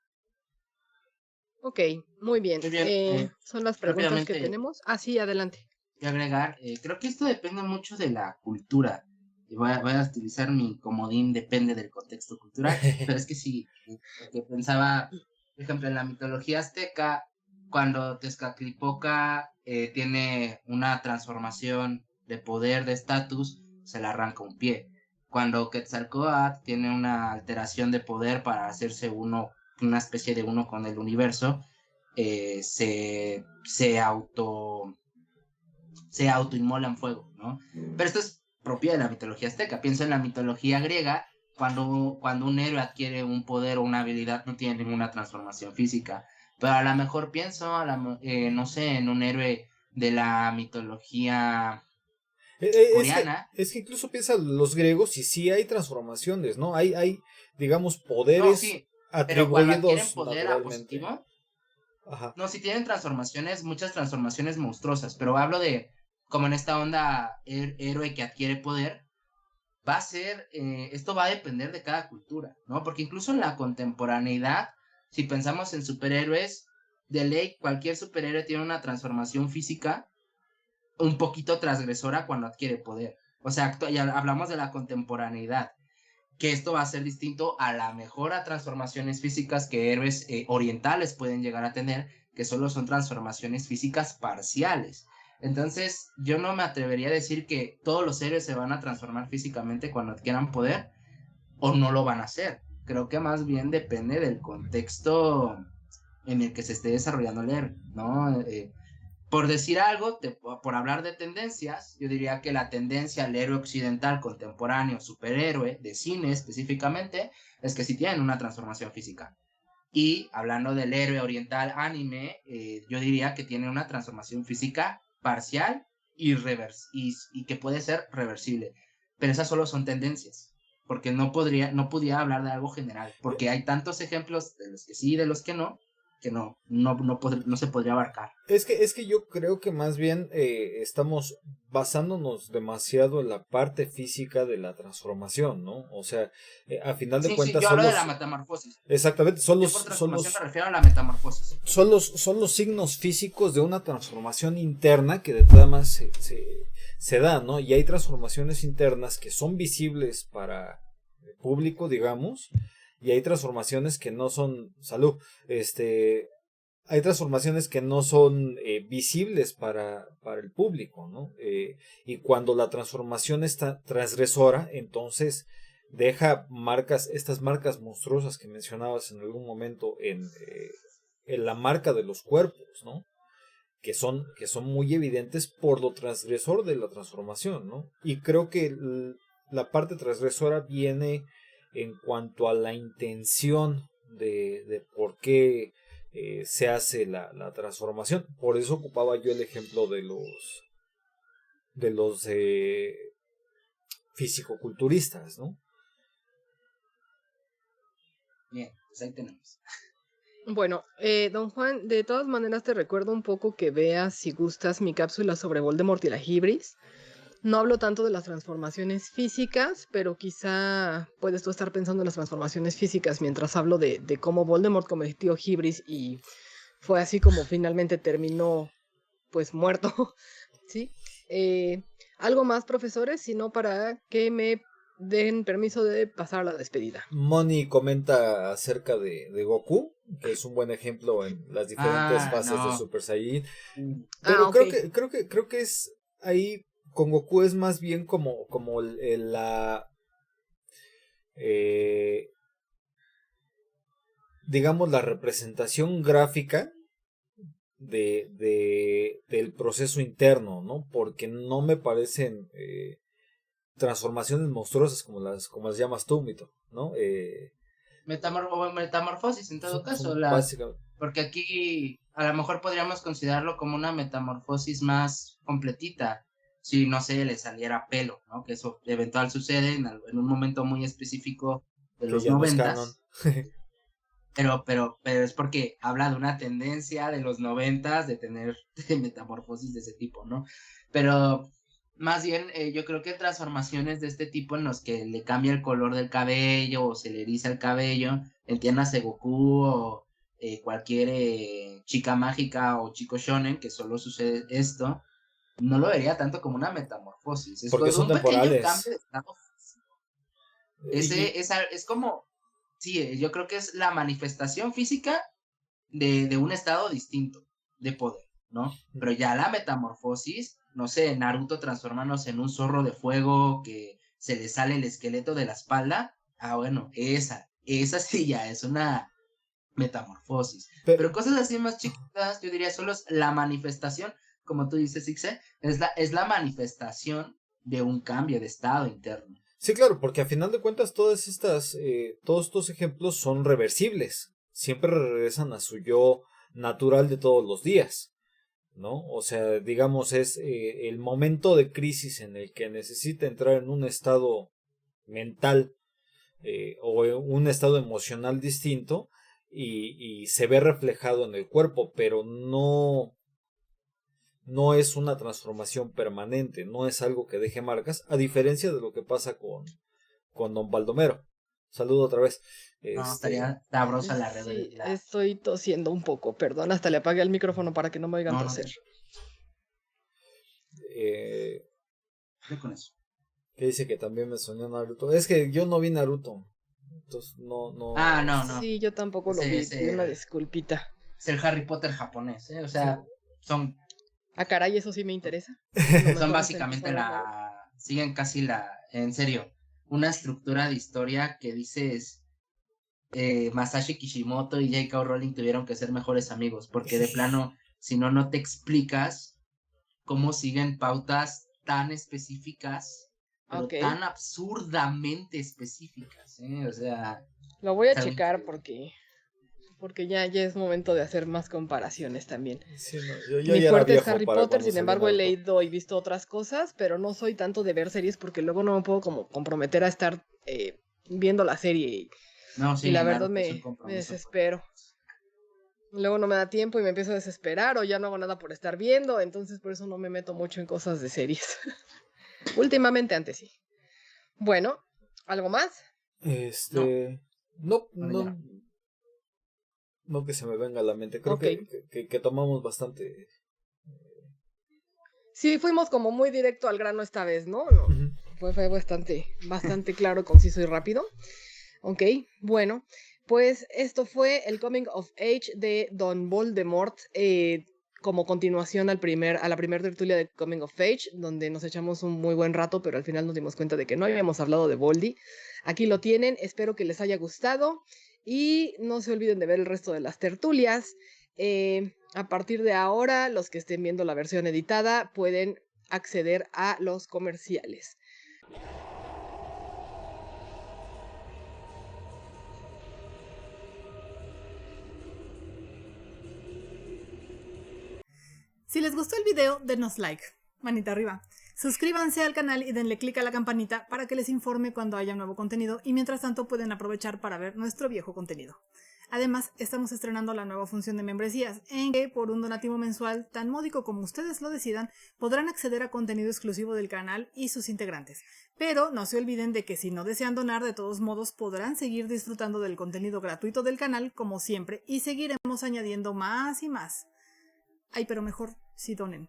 Ok, muy bien. Muy bien, Son las preguntas que rápidamente, tenemos. Ah, sí, adelante. Voy a agregar, creo que esto depende mucho de la cultura. Y voy a utilizar mi comodín, depende del contexto cultural, pero es que sí, porque pensaba, por ejemplo, en la mitología azteca, cuando Tezcatlipoca tiene una transformación de poder, de estatus, se le arranca un pie. Cuando Quetzalcóatl tiene una alteración de poder para hacerse uno, una especie de uno con el universo, se autoinmola en fuego, ¿no? Pero esto es propia de la mitología azteca. Pienso en la mitología griega, cuando un héroe adquiere un poder o una habilidad no tiene ninguna transformación física. Pero a lo mejor pienso, no sé, en un héroe de la mitología coreana. Es que incluso piensan los griegos y sí hay transformaciones, ¿no? Hay digamos, No, poderes sí, pero cuando adquieren atribuidos poder a naturalmente. positivo, Ajá. no, sí tienen transformaciones, muchas transformaciones monstruosas, pero hablo de como en esta onda héroe que adquiere poder, va a ser, esto va a depender de cada cultura, ¿no? Porque incluso en la contemporaneidad, si pensamos en superhéroes, de ley, cualquier superhéroe tiene una transformación física un poquito transgresora cuando adquiere poder. O sea, ya hablamos de la contemporaneidad, que esto va a ser distinto a la mejor a transformaciones físicas que héroes orientales pueden llegar a tener, que solo son transformaciones físicas parciales. Entonces, yo no me atrevería a decir que todos los héroes se van a transformar físicamente cuando adquieran poder o no lo van a hacer. Creo que más bien depende del contexto en el que se esté desarrollando el héroe, ¿no? Por decir algo, por hablar de tendencias, yo diría que la tendencia al héroe occidental contemporáneo, superhéroe, de cine específicamente, es que sí tienen una transformación física. Y hablando del héroe oriental anime, yo diría que tiene una transformación física parcial y que puede ser reversible. Pero esas solo son tendencias, porque no podía hablar de algo general, porque hay tantos ejemplos de los que sí y de los que no se podría abarcar. Es que yo creo que más bien estamos basándonos demasiado en la parte física de la transformación, ¿no? O sea, a final de Sí, sí, cuentas yo son hablo de los... la metamorfosis. Exactamente, Yo por transformación me refiero a la metamorfosis. son los signos físicos de una transformación interna que de todas maneras se da, ¿no? Y hay transformaciones internas que son visibles para el público, digamos, y hay transformaciones que no son, salud, hay transformaciones que no son visibles para el público, ¿no? Y cuando la transformación está transgresora, entonces deja marcas, estas marcas monstruosas que mencionabas en algún momento en la marca de los cuerpos, ¿no? Que son muy evidentes por lo transgresor de la transformación, ¿no? Y creo que la parte transgresora viene en cuanto a la intención de por qué se hace la transformación. Por eso ocupaba yo el ejemplo de los fisicoculturistas, ¿no? Bien, pues ahí tenemos. Bueno, don Juan, de todas maneras te recuerdo un poco que veas, si gustas, mi cápsula sobre Voldemort y la Hibris. No hablo tanto de las transformaciones físicas, pero quizá puedes tú estar pensando en las transformaciones físicas mientras hablo de cómo Voldemort cometió Hibris y fue así como finalmente terminó, pues, muerto, ¿sí? ¿Algo más, profesores? Sino para que me den permiso de pasar a la despedida. Moni comenta acerca de Goku. que es un buen ejemplo en las diferentes fases de No. Super Saiyan. Pero ok. creo que es ahí con Goku es más bien como la digamos la representación gráfica del proceso interno, ¿no? Porque no me parecen transformaciones monstruosas como las llamas tú, Mito, ¿no? Metamorfosis en todo caso, Son básicamente. porque aquí a lo mejor podríamos considerarlo como una metamorfosis más completita, si no sé, le saliera pelo, ¿no? Que eso eventual sucede en un momento muy específico de Que los ya no es canon. 90s, pero es porque habla de una tendencia de los 90s de tener metamorfosis de ese tipo, ¿no? Pero más bien yo creo que transformaciones de este tipo en los que le cambia el color del cabello o se le eriza el cabello, entiéndase Goku o cualquier chica mágica o chico shonen que solo sucede esto, no lo vería tanto como una metamorfosis, es Porque son un pequeño cambio temporales. de estado. Y, Es como, sí, yo creo que es la manifestación física de un estado distinto de poder, ¿no? Pero ya la metamorfosis, no sé, Naruto transformándose en un zorro de fuego que se le sale el esqueleto de la espalda, bueno, esa sí ya es una metamorfosis. pe- Pero cosas así más chiquitas, yo diría, solo es la manifestación, como tú dices, Ixe, es la manifestación de un cambio de estado interno. sí, claro, porque a final de cuentas todos estos ejemplos son reversibles. Siempre regresan a su yo natural de todos los días, ¿no? O sea, digamos, es el momento de crisis en el que necesita entrar en un estado mental o un estado emocional distinto y se ve reflejado en el cuerpo, pero no es una transformación permanente, no es algo que deje marcas, a diferencia de lo que pasa con Don Baldomero. Saludo otra vez. No, estaría sabrosa la Sí, reverenda. estoy tosiendo un poco, perdón, hasta le apagué el micrófono para que no me oigan No, no, toser. Eh, ¿qué con eso? que dice que también me soñó Naruto. Es que yo no vi Naruto. Entonces No. Sí, yo tampoco lo vi, una disculpita. Es el Harry Potter japonés, ¿eh? O sí. sea, son, Ah, caray, eso sí me interesa. A lo son mejor hasta básicamente empiezo a verlo. siguen casi en serio, una estructura de historia que dices, Masashi Kishimoto y J.K. Rowling tuvieron que ser mejores amigos, porque de plano, si no, no te explicas cómo siguen pautas tan específicas, pero Ok, tan absurdamente específicas, ¿eh? O sea, lo voy a es algo checar increíble. porque ya es momento de hacer más comparaciones también. Sí, no, yo Mi ya era fuerte es viejo Harry para Potter, cuando sin salió embargo he Naruto. leído y visto otras cosas, pero no soy tanto de ver series porque luego no me puedo como comprometer a estar viendo la serie No, y sí, la verdad Naruto es un me compromiso fuerte. desespero. Luego no me da tiempo y me empiezo a desesperar o ya no hago nada por estar viendo, entonces por eso no me meto mucho en cosas de series. Últimamente antes sí. Bueno, ¿algo más? No, No, bueno, ya no. no que se me venga a la mente. Creo Ok. que tomamos bastante. Sí, fuimos como muy directo al grano esta vez, ¿no? No, Ujú. fue bastante claro, conciso y rápido. Ok, bueno, pues esto fue el Coming of Age de Don Voldemort, como continuación a la primera tertulia de Coming of Age, donde nos echamos un muy buen rato, pero al final nos dimos cuenta de que no habíamos hablado de Voldy. Aquí lo tienen, espero que les haya gustado y no se olviden de ver el resto de las tertulias. A partir de ahora, los que estén viendo la versión editada pueden acceder a los comerciales. Si les gustó el video, denos like, manita arriba. Suscríbanse al canal y denle click a la campanita para que les informe cuando haya nuevo contenido y mientras tanto pueden aprovechar para ver nuestro viejo contenido. Además, estamos estrenando la nueva función de membresías, en que por un donativo mensual tan módico como ustedes lo decidan, podrán acceder a contenido exclusivo del canal y sus integrantes. Pero no se olviden de que si no desean donar, de todos modos podrán seguir disfrutando del contenido gratuito del canal como siempre y seguiremos añadiendo más y más. Ay, pero mejor si donen.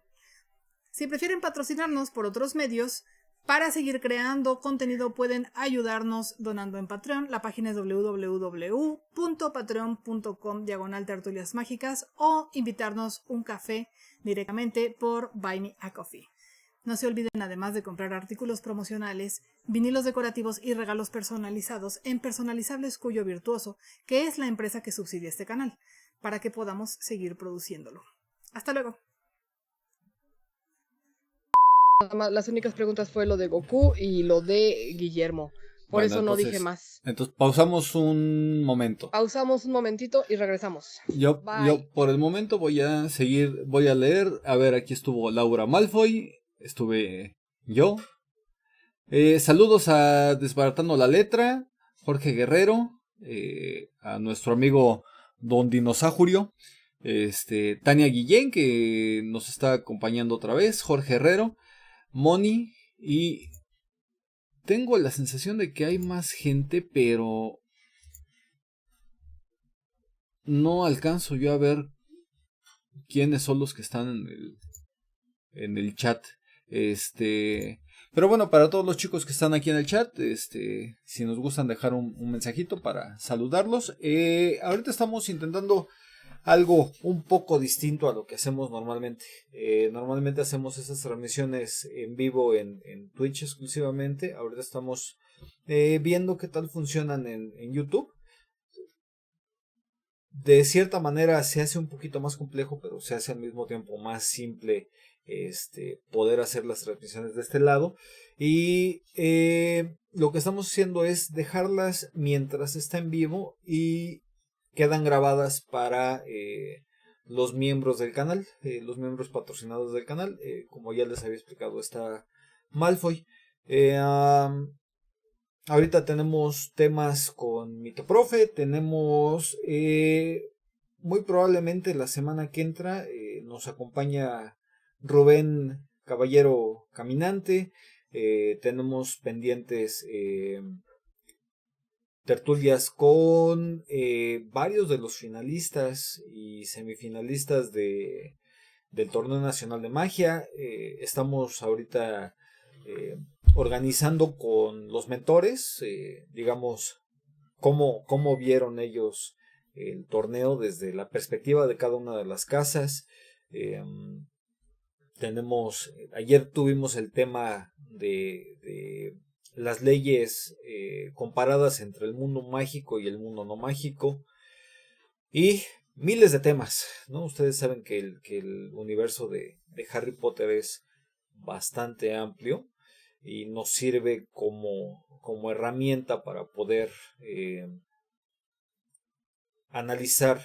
Si prefieren patrocinarnos por otros medios, Para seguir creando contenido pueden ayudarnos donando en Patreon. La página es www.patreon.com/tertuliasmágicas o invitarnos un café directamente por Buy Me a Coffee. No se olviden además de comprar artículos promocionales, vinilos decorativos y regalos personalizados en Personalizables Cuyo Virtuoso, que es la empresa que subsidia este canal, para que podamos seguir produciéndolo. Hasta luego. Las únicas preguntas fue lo de Goku y lo de Guillermo. Por Bueno, eso no entonces, dije más. Entonces pausamos un momento. Pausamos un momentito y regresamos. Yo por el momento voy a leer. A ver, aquí estuvo Laura Malfoy, estuve yo. Saludos a Desbaratando la Letra, Jorge Guerrero, a nuestro amigo Don Dinosaurio, Tania Guillén, que nos está acompañando otra vez, Jorge Herrero, Moni, y tengo la sensación de que hay más gente, pero no alcanzo yo a ver quiénes son los que están en el chat. Pero bueno, para todos los chicos que están aquí en el chat, si nos gustan dejar un mensajito para saludarlos. Ahorita estamos intentando algo un poco distinto a lo que hacemos normalmente. Normalmente hacemos esas transmisiones en vivo en Twitch exclusivamente. Ahorita estamos viendo qué tal funcionan en YouTube. De cierta manera se hace un poquito más complejo, pero se hace al mismo tiempo más simple poder hacer las transmisiones de este lado. Y lo que estamos haciendo es dejarlas mientras está en vivo y quedan grabadas para los miembros del canal, los miembros patrocinados del canal. Como ya les había explicado, está Malfoy. Ahorita tenemos temas con Mitoprofe, tenemos muy probablemente la semana que entra nos acompaña Rubén Caballero Caminante. Tenemos pendientes tertulias con varios de los finalistas y semifinalistas del Torneo Nacional de Magia. Estamos ahorita organizando con los mentores, digamos, cómo vieron ellos el torneo desde la perspectiva de cada una de las casas. Ayer tuvimos el tema de las leyes comparadas entre el mundo mágico y el mundo no mágico, y miles de temas, ¿no? Ustedes saben que el universo de Harry Potter es bastante amplio y nos sirve como herramienta para poder analizar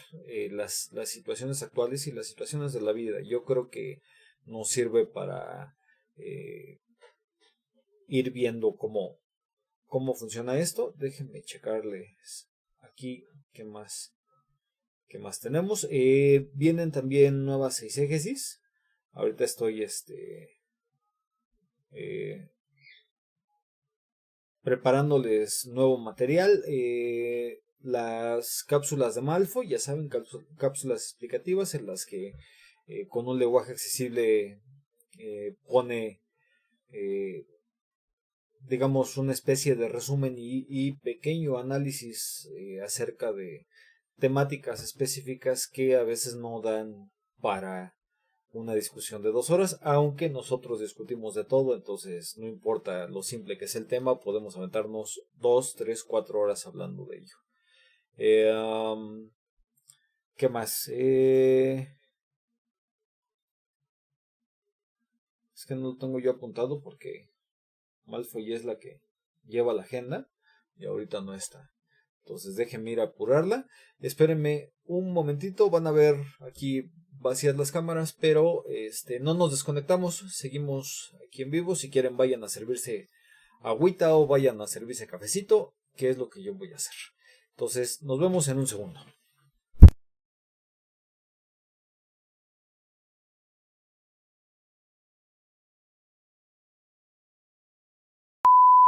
las situaciones actuales y las situaciones de la vida. Yo creo que nos sirve para ir viendo cómo funciona esto. Déjenme checarles aquí qué más tenemos. Vienen también nuevas eisegesis. Ahorita estoy preparándoles nuevo material. Las cápsulas de Malfoy, ya saben, cápsulas explicativas en las que con un lenguaje accesible pone digamos una especie de resumen y pequeño análisis acerca de temáticas específicas que a veces no dan para una discusión de 2 horas, aunque nosotros discutimos de todo, entonces no importa lo simple que es el tema, podemos aventarnos 2, 3, 4 horas hablando de ello. ¿Qué más? Es que no lo tengo yo apuntado porque Malfoy es la que lleva la agenda y ahorita no está. Entonces déjenme ir a apurarla. Espérenme un momentito, van a ver aquí vacías las cámaras, pero no nos desconectamos, seguimos aquí en vivo. Si quieren vayan a servirse agüita o vayan a servirse cafecito, que es lo que yo voy a hacer. Entonces nos vemos en un segundo.